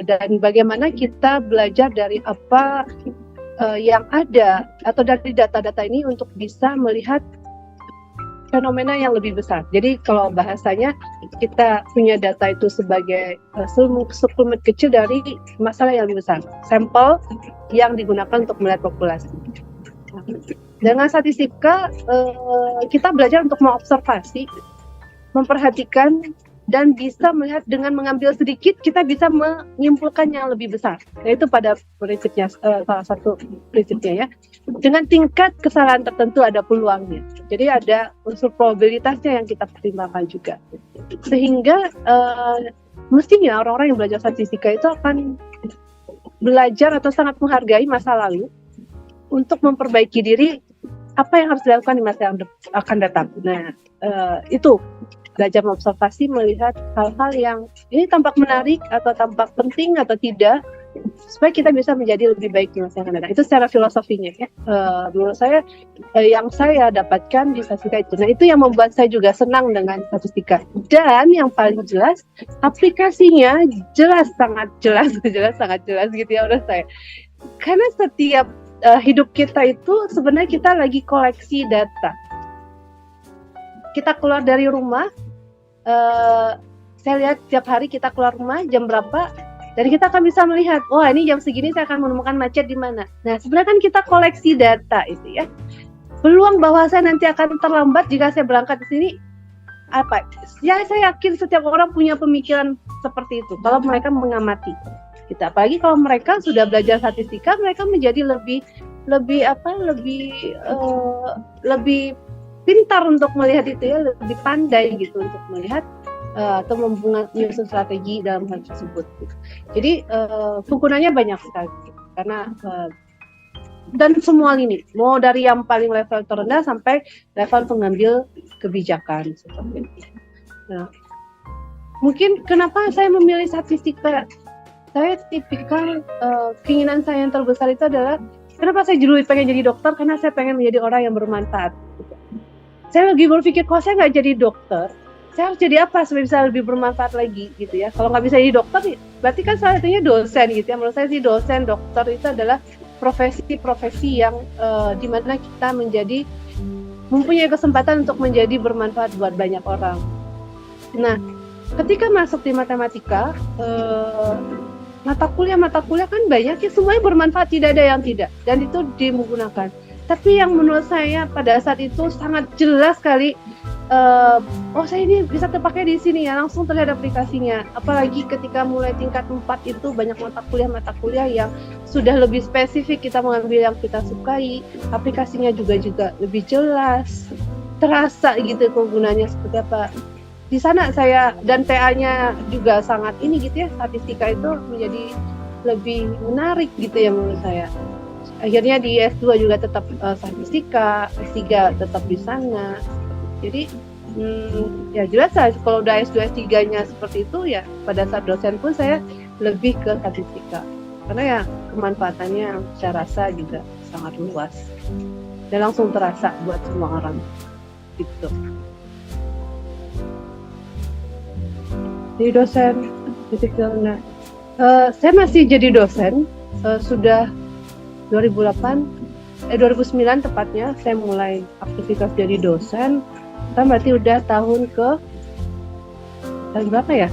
[SPEAKER 1] dan bagaimana kita belajar dari apa yang ada atau dari data-data ini untuk bisa melihat fenomena yang lebih besar. Jadi kalau bahasanya kita punya data itu sebagai suplemen kecil dari masalah yang lebih besar, sampel yang digunakan untuk melihat populasi. Dengan statistika kita belajar untuk mengobservasi, memperhatikan, dan bisa melihat dengan mengambil sedikit kita bisa menyimpulkan yang lebih besar. Yaitu pada prinsipnya salah satu prinsipnya ya. Dengan tingkat kesalahan tertentu ada peluangnya. Jadi ada unsur probabilitasnya yang kita pertimbangkan juga. Sehingga mestinya orang-orang yang belajar statistika itu akan belajar atau sangat menghargai masa lalu, untuk memperbaiki diri, apa yang harus dilakukan di masa yang akan datang. Nah, itu belajar mengobservasi, melihat hal-hal yang ini tampak menarik atau tampak penting atau tidak, supaya kita bisa menjadi lebih baik di masa yang akan datang. Itu secara filosofinya ya. Menurut saya yang saya dapatkan di statistika itu. Nah, itu yang membuat saya juga senang dengan statistika. Dan yang paling jelas, aplikasinya sangat jelas gitu ya menurut saya. Karena setiap hidup kita itu sebenarnya kita lagi koleksi data. Kita keluar dari rumah, saya lihat tiap hari kita keluar rumah jam berapa, dan kita akan bisa melihat, wah ini jam segini saya akan menemukan macet di mana. Nah, sebenarnya kan kita koleksi data itu ya. Peluang bahwa saya nanti akan terlambat jika saya berangkat di sini, apa? Ya, saya yakin setiap orang punya pemikiran seperti itu. Kalau mereka mengamati, kita apalagi kalau mereka sudah belajar statistika, mereka menjadi lebih pintar untuk melihat itu ya, lebih pandai gitu untuk melihat atau menyusun strategi dalam hal tersebut. Jadi kegunaannya banyak sekali karena dan semua lini, mau dari yang paling level terendah sampai level pengambil kebijakan seperti itu. Nah, mungkin kenapa saya memilih statistika? Saya tipikal keinginan saya yang terbesar itu adalah kenapa saya dulu pengen jadi dokter, karena saya pengen menjadi orang yang bermanfaat. Saya lagi berpikir kalau saya nggak jadi dokter, saya harus jadi apa supaya bisa lebih bermanfaat lagi gitu ya. Kalau nggak bisa jadi dokter, berarti kan salah satunya dosen gitu ya. Menurut saya sih dosen, dokter itu adalah profesi-profesi yang dimana kita mempunyai kesempatan untuk menjadi bermanfaat buat banyak orang. Nah, ketika masuk di matematika, mata kuliah kan banyak ya, semuanya bermanfaat, tidak ada yang tidak, dan itu dimenggunakan. Tapi yang menurut saya pada saat itu sangat jelas sekali, saya ini bisa terpakai di sini ya, langsung terlihat aplikasinya. Apalagi ketika mulai tingkat 4 itu banyak mata kuliah yang sudah lebih spesifik, kita mengambil yang kita sukai, aplikasinya juga lebih jelas, terasa gitu kegunaannya seperti apa. Di sana saya dan TA-nya juga sangat ini gitu ya, statistika itu menjadi lebih menarik gitu ya menurut saya. Akhirnya di S2 juga tetap statistika, S3 tetap di sana. Jadi ya jelas lah kalau udah S2 S3-nya seperti itu ya, pada saat dosen pun saya lebih ke statistika. Karena ya kemanfaatannya saya rasa juga sangat luas dan langsung terasa buat semua orang gitu. Jadi dosen titik terendah. Saya masih jadi dosen sudah 2009 tepatnya saya mulai aktivitas jadi dosen. Kan berarti udah tahun berapa ya?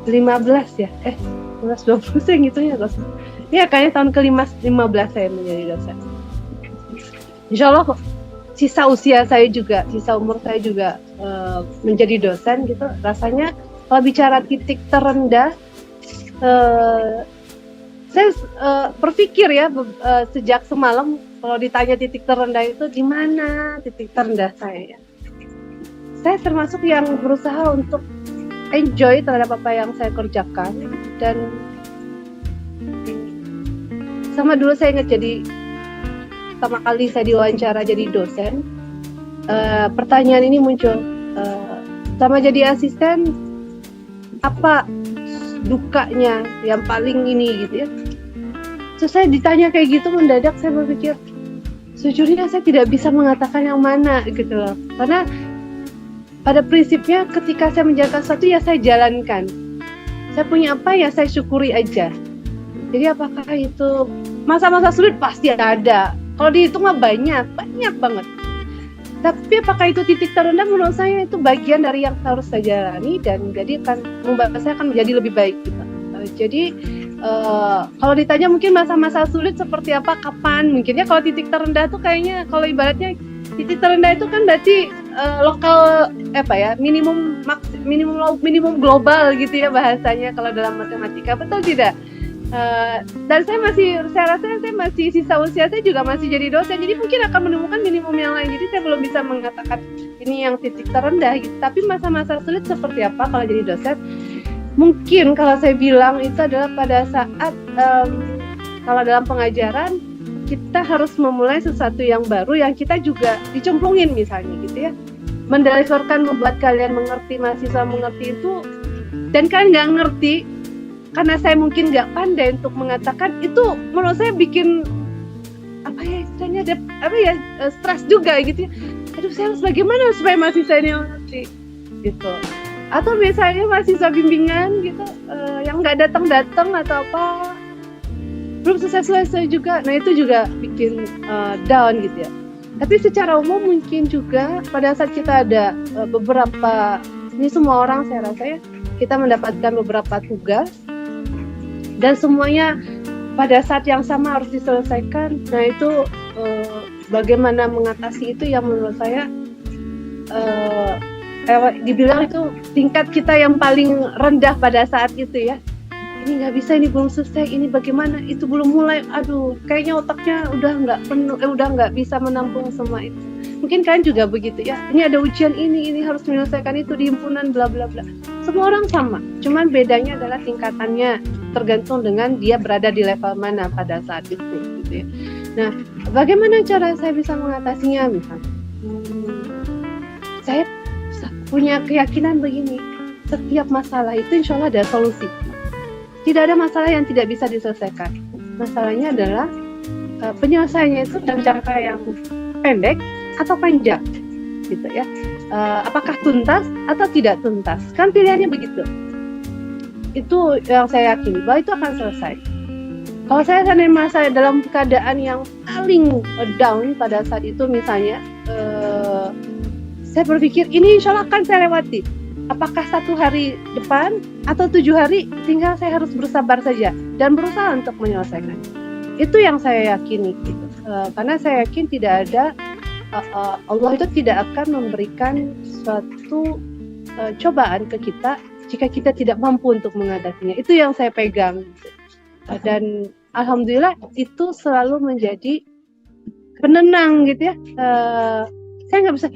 [SPEAKER 1] 15 ya? 15-20 saya ngitungnya dosen. Ya kayaknya tahun ke-15 saya menjadi dosen. Insya Allah sisa umur saya juga menjadi dosen gitu. Rasanya kalau bicara titik terendah, saya berpikir ya sejak semalam kalau ditanya titik terendah itu di mana titik terendah saya ya. Saya termasuk yang berusaha untuk enjoy terhadap apa yang saya kerjakan, dan sama dulu saya ingat jadi pertama kali saya diwawancara jadi dosen, pertanyaan ini muncul, sama jadi asisten apa dukanya yang paling ini gitu ya. Terus saya ditanya kayak gitu, mendadak saya berpikir sejujurnya saya tidak bisa mengatakan yang mana gitu loh, karena pada prinsipnya ketika saya menjalankan sesuatu ya saya jalankan, saya punya apa ya saya syukuri aja. Jadi apakah itu masa-masa sulit pasti ada, kalau dihitung mah banyak banget. Tapi apakah itu titik terendah? Menurut saya itu bagian dari yang harus saya jalani, dan jadi akan membuat saya akan menjadi lebih baik gitu. Jadi kalau ditanya mungkin masa-masa sulit seperti apa, kapan, mungkinnya kalau titik terendah tuh kayaknya kalau ibaratnya titik terendah itu kan berarti lokal minimum global gitu ya bahasanya kalau dalam matematika, betul tidak? Dan saya rasa saya masih sisa usia saya juga masih jadi dosen, jadi mungkin akan menemukan minimum yang lain. Jadi saya belum bisa mengatakan ini yang titik terendah gitu. Tapi masa-masa sulit seperti apa kalau jadi dosen? Mungkin kalau saya bilang itu adalah pada saat kalau dalam pengajaran kita harus memulai sesuatu yang baru yang kita juga dicemplungin misalnya gitu ya. Mendeliverkan membuat kalian mengerti, mahasiswa mengerti itu, dan kalian nggak ngerti karena saya mungkin nggak pandai untuk mengatakan itu, menurut saya bikin apa ya istilahnya stres juga gitu ya. Aduh, saya harus bagaimana supaya mahasiswa ini mengerti gitu. Atau misalnya mahasiswa bimbingan gitu yang nggak datang atau apa, belum selesai juga, nah itu juga bikin down gitu ya. Tapi secara umum mungkin juga pada saat kita ada beberapa, ini semua orang saya rasa ya, kita mendapatkan beberapa tugas dan semuanya pada saat yang sama harus diselesaikan. Nah itu bagaimana mengatasi itu yang menurut saya dibilang itu tingkat kita yang paling rendah pada saat itu ya. Ini nggak bisa, ini belum selesai, ini bagaimana, itu belum mulai, aduh kayaknya otaknya udah nggak penuh, udah nggak bisa menampung semua itu. Mungkin kalian juga begitu ya, ini ada ujian ini harus menyelesaikan itu di himpunan bla bla bla. Semua orang sama, cuman bedanya adalah tingkatannya tergantung dengan dia berada di level mana pada saat itu gitu ya. Nah, bagaimana cara saya bisa mengatasinya? Misalnya saya punya keyakinan begini, setiap masalah itu insya Allah ada solusi. Tidak ada masalah yang tidak bisa diselesaikan. Masalahnya adalah penyelesaiannya itu dalam jangka yang pendek atau panjang, gitu ya. Apakah tuntas atau tidak tuntas? Kan pilihannya begitu. Itu yang saya yakini bahwa itu akan selesai. Kalau saya merasa dalam keadaan yang paling down pada saat itu, misalnya, saya berpikir ini insya Allah akan saya lewati. Apakah 1 hari depan atau 7 hari, tinggal saya harus bersabar saja dan berusaha untuk menyelesaikan. Itu yang saya yakini gitu. Karena saya yakin tidak ada Allah itu tidak akan memberikan suatu cobaan ke kita jika kita tidak mampu untuk mengatasinya. Itu yang saya pegang gitu. Dan alhamdulillah itu selalu menjadi penenang gitu ya. Saya nggak bisa,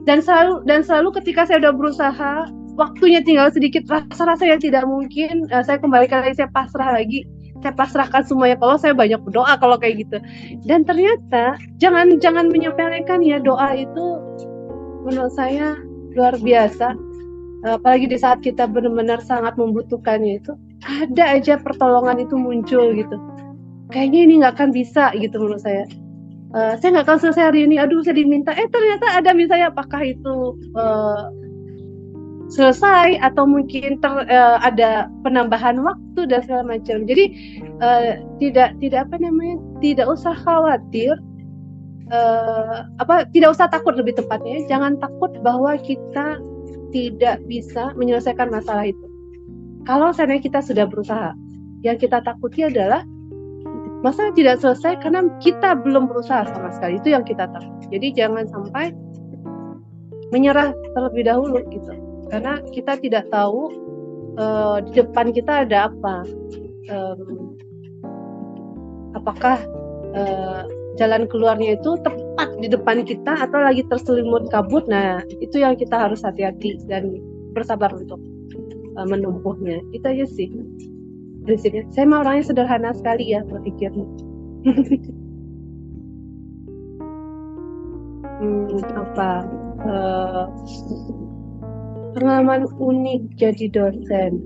[SPEAKER 1] dan selalu ketika saya udah berusaha, waktunya tinggal sedikit, rasa yang tidak mungkin, saya kembalikan lagi, saya pasrahkan semuanya. Kalau saya banyak berdoa kalau kayak gitu, dan ternyata jangan menyepelekan ya, doa itu menurut saya luar biasa, apalagi di saat kita benar-benar sangat membutuhkannya. Itu ada aja pertolongan itu muncul gitu. Kayaknya ini nggak akan bisa gitu menurut saya. Saya nggak akan selesai hari ini, aduh saya diminta, ternyata ada misalnya, apakah itu selesai atau mungkin ada penambahan waktu dan segala macam. Jadi tidak usah khawatir, tidak usah takut, lebih tepatnya jangan takut bahwa kita tidak bisa menyelesaikan masalah itu. Kalau seandainya kita sudah berusaha, yang kita takuti adalah masalah tidak selesai karena kita belum berusaha sama sekali. Itu yang kita takut. Jadi jangan sampai menyerah terlebih dahulu gitu. Karena kita tidak tahu di depan kita ada apa. Apakah jalan keluarnya itu tepat di depan kita atau lagi terselimut kabut. Nah, itu yang kita harus hati-hati dan bersabar untuk menempuhnya. Itu aja sih prinsipnya. Saya mah orangnya sederhana sekali ya berpikirnya. Pengalaman unik jadi dosen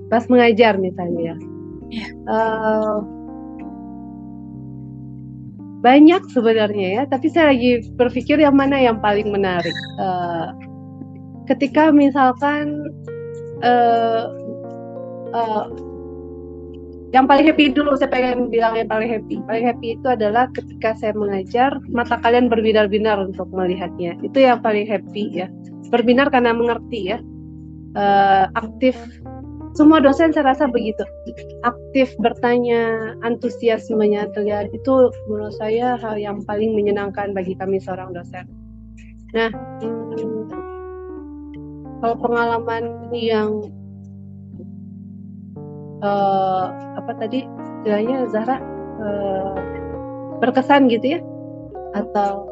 [SPEAKER 1] pas mengajar misalnya. Banyak sebenarnya ya, tapi saya lagi berpikir yang mana yang paling menarik. Ketika misalkan yang paling happy dulu, saya pengen bilang yang paling happy itu adalah ketika saya mengajar, mata kalian berbinar-binar untuk melihatnya. Itu yang paling happy ya. Berbinar karena mengerti ya. Aktif. Semua dosen saya rasa begitu. Aktif bertanya, antusiasmenya terlihat. Itu menurut saya hal yang paling menyenangkan bagi kami seorang dosen. Nah, kalau pengalaman yang istilahnya Zahra berkesan gitu ya, atau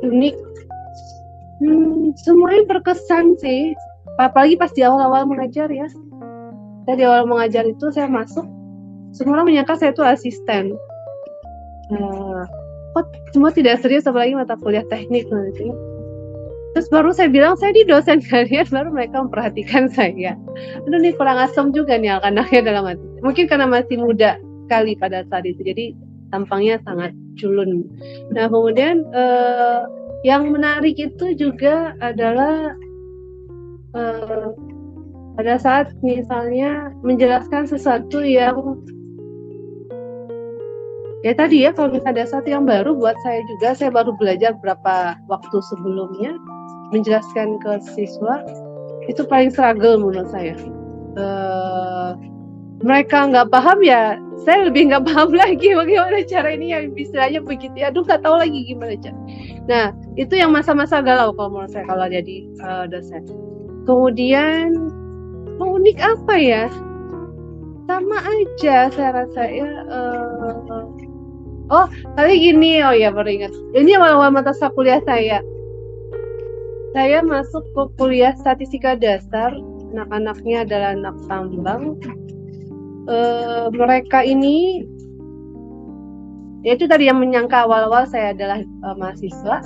[SPEAKER 1] unik, semuanya berkesan sih, apalagi pas di awal-awal mengajar ya. Saya di awal mengajar itu saya masuk, semua orang menyangka saya itu asisten, kok semua tidak serius, apalagi mata kuliah teknik nanti. Terus baru saya bilang saya di dosen kalian, baru mereka memperhatikan saya. Aduh nih kurang asem juga nih anak-anaknya dalam hati. Mungkin karena masih muda sekali pada saat itu, jadi tampangnya sangat culun. Nah kemudian yang menarik itu juga adalah pada saat misalnya menjelaskan sesuatu yang ya tadi ya, kalau misalnya ada sesuatu yang baru buat saya juga, saya baru belajar beberapa waktu sebelumnya, menjelaskan ke siswa itu paling struggle menurut saya. Mereka nggak paham ya, saya lebih nggak paham lagi bagaimana cara ini, yang istilahnya begitu ya, aduh nggak tahu lagi gimana cara. Nah itu yang masa-masa galau kalau menurut saya kalau jadi dosen. Kemudian unik apa ya, sama aja saya rasa ya. Oh kali gini, oh ya baru ingat, ini awal-awal mata kuliah saya masuk ke kuliah statistika dasar, anak-anaknya adalah anak tambang. Mereka ini yaitu tadi yang menyangka awal-awal saya adalah mahasiswa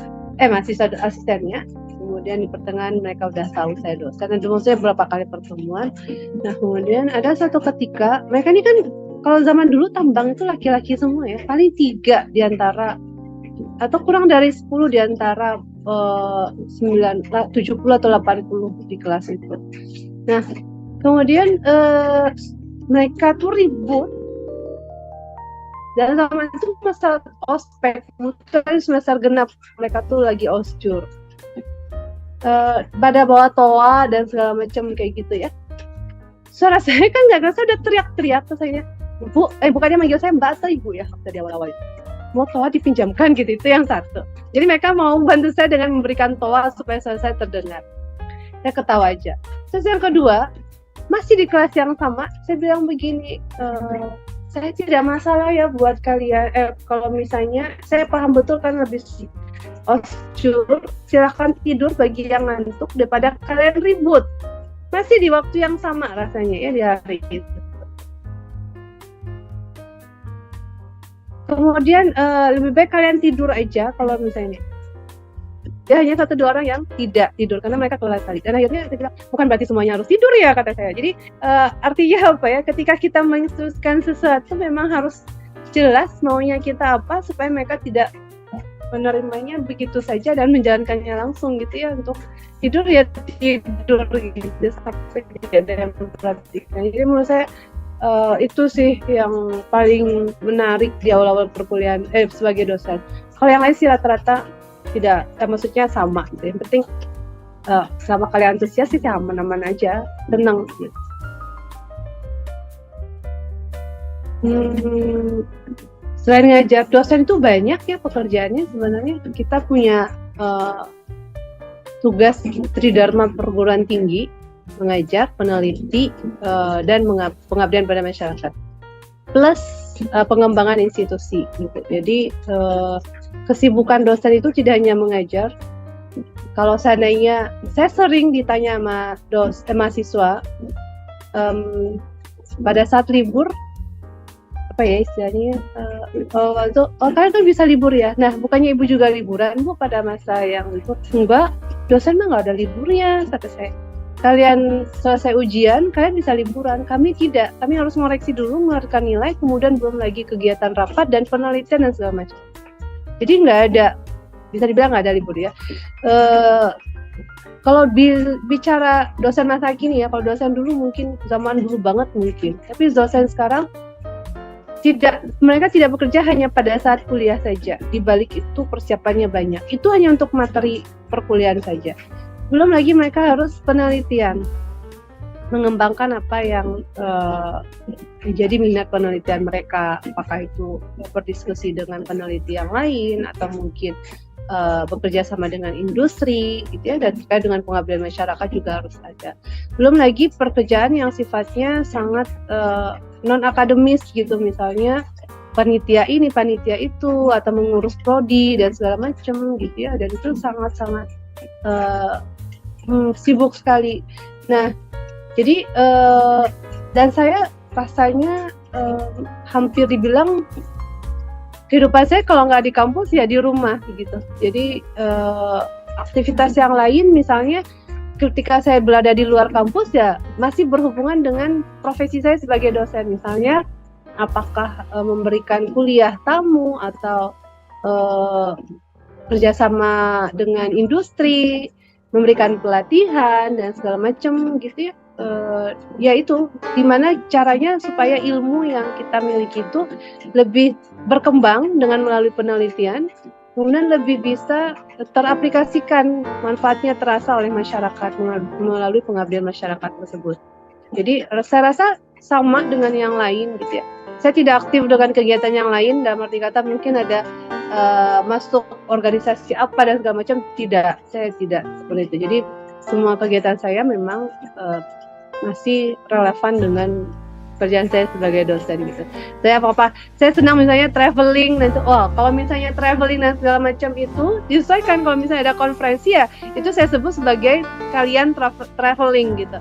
[SPEAKER 1] asistennya. Kemudian di pertengahan mereka udah tahu saya dosen, dan maksudnya berapa kali pertemuan. Nah kemudian ada satu ketika, mereka ini kan kalau zaman dulu tambang itu laki-laki semua ya, paling 3 diantara atau kurang dari 10 diantara 70 atau 80 di kelas itu. Nah kemudian mereka tuh ribut, dan sama itu masalah ospek, mungkin semester genap mereka tuh lagi osjur, pada bawa toa dan segala macam kayak gitu ya. Suara saya kan nggak kerasa udah teriak-teriak ke saya, Bu, bukannya manggil saya Mbak atau Ibu ya waktu di awal-awal itu. Mau toa dipinjamkan gitu, itu yang satu. Jadi mereka mau bantu saya dengan memberikan toa supaya suara saya terdengar. Saya ketawa aja. Terus yang kedua, masih di kelas yang sama, saya bilang begini, saya tidak masalah ya buat kalian, kalau misalnya saya paham betul kan habis osjur, silahkan tidur bagi yang ngantuk daripada kalian ribut. Masih di waktu yang sama rasanya ya di hari itu. Kemudian lebih baik kalian tidur aja kalau misalnya. Ya hanya 1-2 orang yang tidak tidur karena mereka kelas kali. Dan akhirnya saya bilang, bukan berarti semuanya harus tidur ya, kata saya. Jadi artinya apa ya, ketika kita menginstruksikan sesuatu memang harus jelas maunya kita apa, supaya mereka tidak menerimanya begitu saja dan menjalankannya langsung gitu ya. Untuk tidur ya tidur gitu sampai tidak ada yang memperhatikan. Jadi menurut saya itu sih yang paling menarik di awal-awal perkuliahan sebagai dosen. Kalau yang lain sih rata-rata tidak, maksudnya sama gitu. Yang penting selama kalian antusias sih aman-aman aja, tenang gitu. Selain ngajar, dosen itu banyak ya pekerjaannya sebenarnya. Kita punya tugas tridharma perguruan tinggi, mengajar, peneliti, dan pengabdian pada masyarakat, plus pengembangan institusi gitu. Jadi kesibukan dosen itu tidak hanya mengajar. Kalau seandainya saya sering ditanya sama mahasiswa pada saat libur, apa ya istilahnya, kalian kan bisa libur ya. Nah bukannya ibu juga liburan Bu pada masa yang libur? Enggak, dosen mah nggak ada liburnya, kata saya. Kalian selesai ujian, kalian bisa liburan. Kami tidak, kami harus mengoreksi dulu, mengeluarkan nilai, kemudian belum lagi kegiatan rapat dan penelitian dan segala macam. Jadi nggak ada, bisa dibilang nggak ada libur ya. Kalau bicara dosen masa kini ya, kalau dosen dulu mungkin zaman dulu banget mungkin, tapi dosen sekarang mereka tidak bekerja hanya pada saat kuliah saja. Di balik itu persiapannya banyak. Itu hanya untuk materi perkuliahan saja. Belum lagi mereka harus penelitian, mengembangkan apa yang menjadi minat penelitian mereka, apakah itu berdiskusi dengan peneliti yang lain atau mungkin bekerja sama dengan industri gitu ya, dan terkait dengan pengabdian masyarakat juga harus ada. Belum lagi pekerjaan yang sifatnya sangat non akademis gitu, misalnya panitia ini, panitia itu, atau mengurus prodi dan segala macam gitu ya, dan itu sangat-sangat sibuk sekali. Nah, jadi dan saya rasanya hampir dibilang kehidupan saya kalau nggak di kampus ya di rumah gitu. Jadi aktivitas yang lain misalnya ketika saya berada di luar kampus ya masih berhubungan dengan profesi saya sebagai dosen. Misalnya apakah memberikan kuliah tamu atau kerjasama dengan industri, memberikan pelatihan dan segala macam gitu ya. Ya itu gimana caranya supaya ilmu yang kita miliki itu lebih berkembang dengan melalui penelitian, kemudian lebih bisa teraplikasikan, manfaatnya terasa oleh masyarakat melalui pengabdian masyarakat tersebut. Jadi saya rasa sama dengan yang lain gitu ya. Saya tidak aktif dengan kegiatan yang lain, dalam arti kata mungkin ada masuk organisasi apa dan segala macam, tidak, saya tidak seperti itu. Jadi semua kegiatan saya memang masih relevan dengan kerjaan saya sebagai dosen gitu. Saya senang misalnya traveling dan itu, kalau misalnya traveling dan segala macam itu disesuaikan. Kalau misalnya ada konferensi ya itu saya sebut sebagai kalian traveling gitu.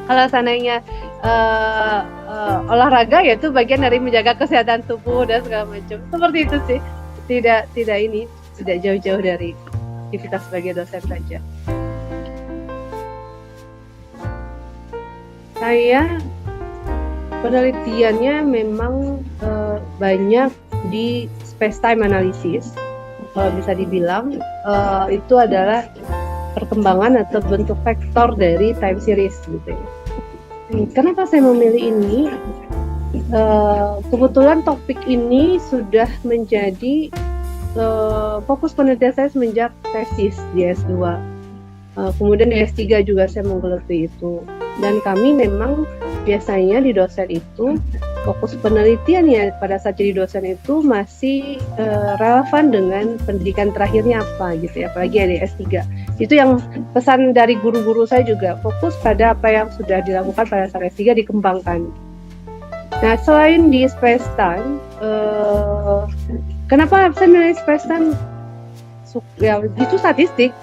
[SPEAKER 1] Kalau seandainya olahraga ya itu bagian dari menjaga kesehatan tubuh dan segala macam. Seperti itu sih. Tidak jauh-jauh dari aktivitas sebagai dosen saja. Saya penelitiannya memang banyak di space-time analysis. Kalau bisa dibilang itu adalah perkembangan atau bentuk vektor dari time series gitu ya. Kenapa saya memilih ini? Kebetulan topik ini sudah menjadi fokus penelitian saya semenjak tesis di S2. Kemudian di S3 juga saya menggeluti itu. Dan kami memang biasanya di dosen itu fokus penelitiannya pada saat jadi dosen itu masih relevan dengan pendidikan terakhirnya apa gitu ya, apalagi di S3. Itu yang pesan dari guru-guru saya juga, fokus pada apa yang sudah dilakukan pada saat S3 dikembangkan. Nah, selain di space time, kenapa saya milih space time? Ya itu statistik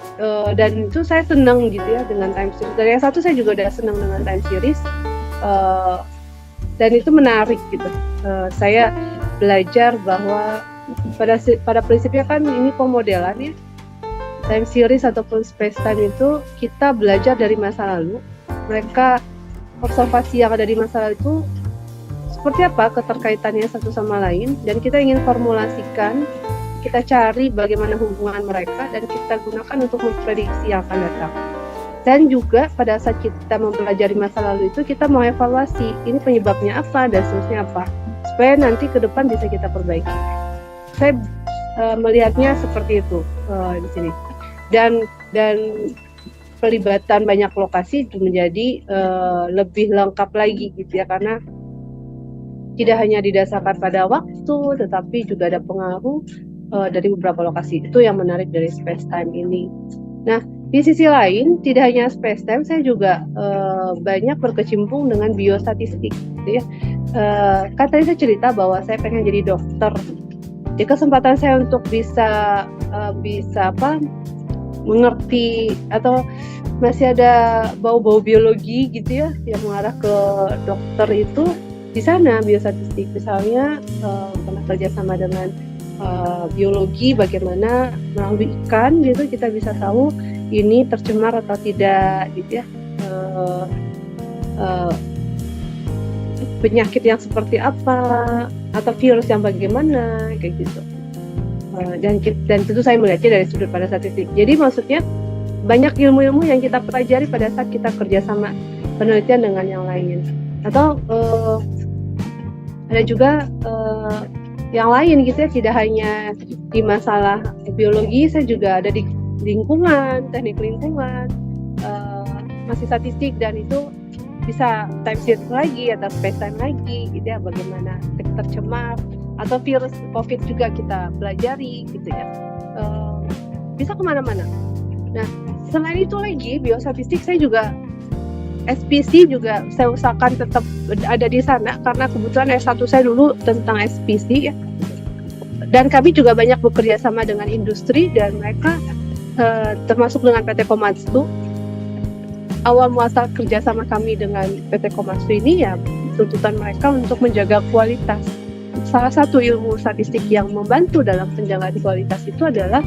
[SPEAKER 1] dan itu saya senang gitu ya dengan time series. Dari yang satu saya juga udah senang dengan time series dan itu menarik gitu. Saya belajar bahwa pada prinsipnya kan ini pemodelan ya. Time series ataupun space time itu kita belajar dari masa lalu. Mereka observasi yang ada di masa lalu itu seperti apa keterkaitannya satu sama lain dan kita ingin formulasikan. Kita cari bagaimana hubungan mereka dan kita gunakan untuk memprediksi yang akan datang. Dan juga pada saat kita mempelajari masa lalu itu kita mau evaluasi ini penyebabnya apa dan seterusnya apa supaya nanti ke depan bisa kita perbaiki. Saya melihatnya seperti itu di sini. Dan pelibatan banyak lokasi itu menjadi lebih lengkap lagi gitu ya, karena tidak hanya didasarkan pada waktu tetapi juga ada pengaruh dari beberapa lokasi. Itu yang menarik dari space time ini. Nah, di sisi lain tidak hanya space time, saya juga banyak berkecimpung dengan biostatistik gitu ya. Kan tadi saya cerita bahwa saya pengen jadi dokter. Jadi kesempatan saya untuk bisa mengerti atau masih ada bau-bau biologi gitu ya yang mengarah ke dokter itu di sana biostatistik. Misalnya pernah kerjasama dengan biologi, bagaimana melalui ikan gitu kita bisa tahu ini tercemar atau tidak gitu ya, penyakit yang seperti apa atau virus yang bagaimana kayak gitu. Dan tentu saya melihatnya dari sudut pandang statistik. Jadi maksudnya banyak ilmu-ilmu yang kita pelajari pada saat kita kerjasama penelitian dengan yang lain. Atau ada juga yang lain gitu ya, tidak hanya di masalah biologi, saya juga ada di lingkungan, teknik lingkungan, masih statistik, dan itu bisa time series lagi atau space time lagi gitu ya, bagaimana tercemar atau virus COVID juga kita pelajari gitu ya, bisa kemana-mana. Nah, selain itu lagi biostatistik saya juga SPC juga saya usahakan tetap ada di sana karena kebetulan S1 saya dulu tentang SPC ya. Dan kami juga banyak bekerja sama dengan industri dan mereka termasuk dengan PT Komatsu. Awal muasal kerjasama kami dengan PT Komatsu ini ya tuntutan mereka untuk menjaga kualitas. salah satu ilmu statistik yang membantu dalam penjagaan kualitas itu adalah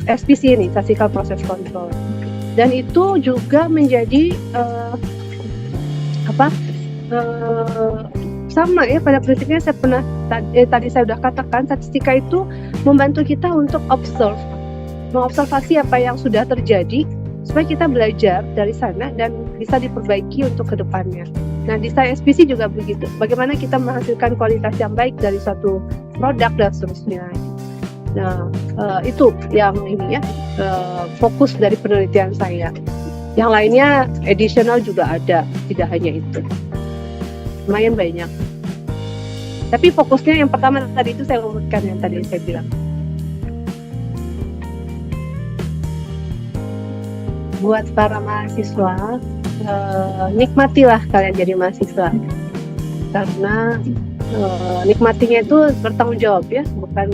[SPEAKER 1] SPC ini, Statistical Process Control. Dan itu juga menjadi sama ya, pada prinsipnya saya pernah tadi saya sudah katakan, statistika itu membantu kita untuk mengobservasi apa yang sudah terjadi supaya kita belajar dari sana dan bisa diperbaiki untuk kedepannya. Nah, di SPC juga begitu. Bagaimana kita menghasilkan kualitas yang baik dari suatu produk dan seterusnya. Nah, itu yang ini ya, fokus dari penelitian saya. Yang lainnya additional juga ada, tidak hanya itu. Lumayan banyak. Tapi fokusnya yang pertama tadi itu saya urutkan yang tadi saya bilang. Buat para mahasiswa, nikmatilah kalian jadi mahasiswa, karena nikmatinya itu bertanggung jawab ya, bukan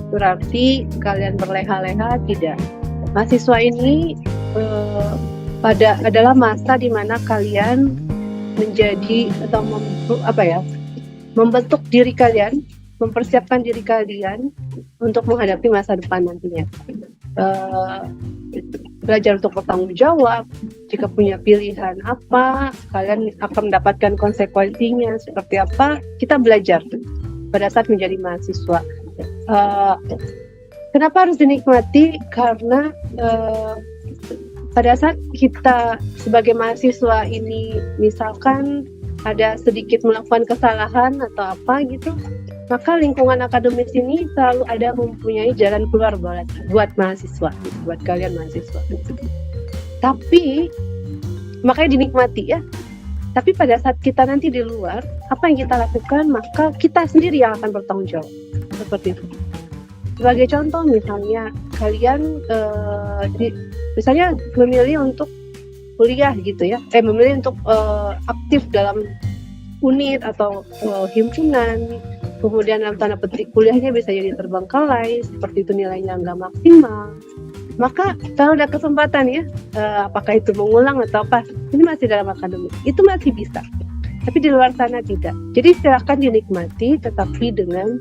[SPEAKER 1] berarti kalian berleha-leha, tidak. Mahasiswa ini adalah masa di mana kalian menjadi atau membentuk diri kalian, mempersiapkan diri kalian untuk menghadapi masa depan nantinya. Belajar untuk bertanggung jawab. Jika punya pilihan apa, kalian akan mendapatkan konsekuensinya seperti apa. Kita belajar pada saat menjadi mahasiswa. Kenapa harus dinikmati? Karena pada saat kita sebagai mahasiswa ini misalkan ada sedikit melakukan kesalahan atau apa gitu, maka lingkungan akademis ini selalu ada mempunyai jalan keluar buat mahasiswa, buat kalian mahasiswa. Tapi makanya dinikmati ya. Tapi pada saat kita nanti di luar, apa yang kita lakukan, maka kita sendiri yang akan bertanggung jawab. Seperti itu. Sebagai contoh misalnya kalian misalnya memilih untuk kuliah gitu ya, memilih untuk aktif dalam unit atau himpunan, kemudian dalam tanda petik kuliahnya bisa jadi terbengkalai, seperti itu nilainya nggak maksimal, maka kalau ada kesempatan ya, apakah itu mengulang atau apa, ini masih dalam akademik, itu masih bisa. Tapi di luar sana tidak. Jadi silakan dinikmati, tetapi dengan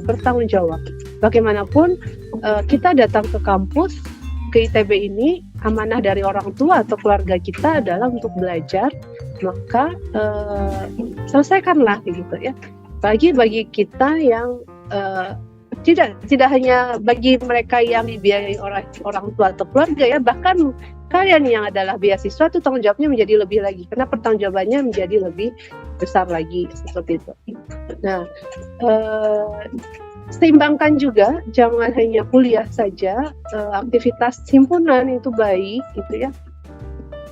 [SPEAKER 1] bertanggung jawab. Bagaimanapun kita datang ke kampus, ke ITB ini, amanah dari orang tua atau keluarga kita adalah untuk belajar, maka selesaikanlah gitu ya. Bagi kita yang tidak hanya bagi mereka yang dibiayai orang tua atau keluarga ya, bahkan kalian yang adalah beasiswa itu tanggung jawabnya menjadi lebih lagi, karena pertanggungjawabannya menjadi lebih besar lagi seperti itu. Nah, seimbangkan juga, jangan hanya kuliah saja, aktivitas himpunan itu baik gitu ya,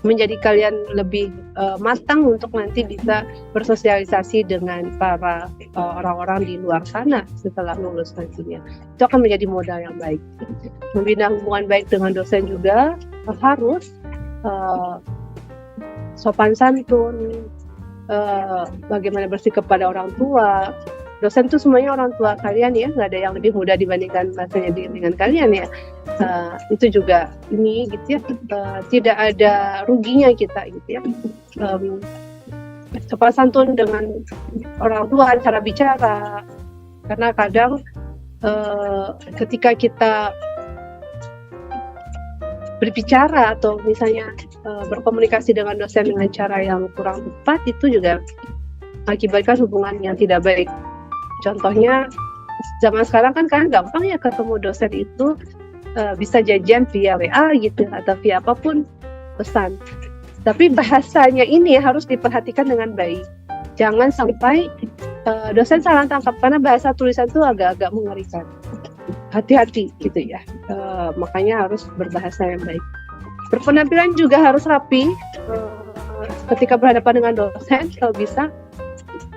[SPEAKER 1] menjadi kalian lebih matang untuk nanti bisa bersosialisasi dengan para orang-orang di luar sana setelah lulus nantinya. Itu akan menjadi modal yang baik. Membina hubungan baik dengan dosen juga harus sopan santun, bagaimana bersikap pada orang tua. Dosen itu semuanya orang tua kalian ya, nggak ada yang lebih muda dibandingkan rasanya dengan kalian ya. Itu juga ini gitu ya, tidak ada ruginya kita gitu ya. Sopan santun dengan orang tua, cara bicara, karena kadang ketika kita berbicara atau misalnya berkomunikasi dengan dosen dengan cara yang kurang tepat, itu juga mengakibatkan hubungan yang tidak baik. Contohnya zaman sekarang kan gampang ya ketemu dosen itu, bisa janjian via WA gitu atau via apapun pesan. Tapi bahasanya ini harus diperhatikan dengan baik. Jangan sampai dosen salah tangkap, karena bahasa tulisan itu agak-agak mengerikan. Hati-hati gitu ya. Makanya harus berbahasa yang baik. Berpenampilan juga harus rapi. Ketika berhadapan dengan dosen, kalau bisa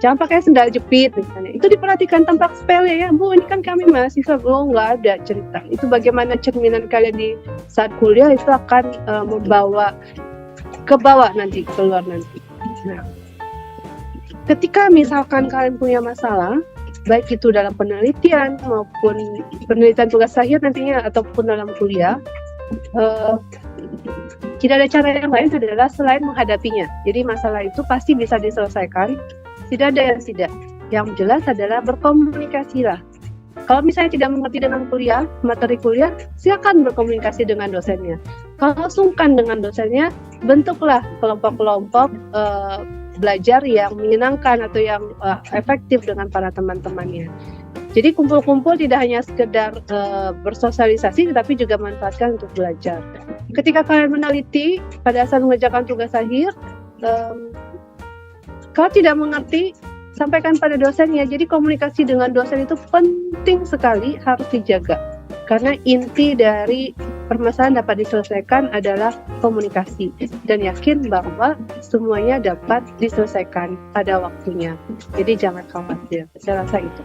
[SPEAKER 1] jangan pakai sendal jepit misalnya. Itu diperhatikan, tampak sepele ya. Bu, ini kan kami mahasiswa, nggak ada cerita. Itu bagaimana cerminan kalian di saat kuliah itu akan membawa ke bawah nanti, keluar nanti. Nah, ketika misalkan kalian punya masalah, baik itu dalam penelitian maupun penelitian tugas akhir nantinya ataupun dalam kuliah, tidak ada cara yang lain adalah selain menghadapinya. Jadi masalah itu pasti bisa diselesaikan, tidak ada yang tidak. yang jelas adalah berkomunikasilah. Kalau misalnya tidak mengerti dengan materi kuliah, silakan berkomunikasi dengan dosennya. Kalau sungkan dengan dosennya, bentuklah kelompok-kelompok belajar yang menyenangkan atau yang efektif dengan para teman-temannya. Jadi kumpul-kumpul tidak hanya sekedar bersosialisasi, tetapi juga manfaatkan untuk belajar. Ketika kalian meneliti pada saat mengerjakan tugas akhir, kalau tidak mengerti, sampaikan pada dosennya. Jadi komunikasi dengan dosen itu penting sekali, harus dijaga. Karena inti dari permasalahan dapat diselesaikan adalah komunikasi. Dan yakin bahwa semuanya dapat diselesaikan pada waktunya. Jadi jangan khawatir, saya rasa itu.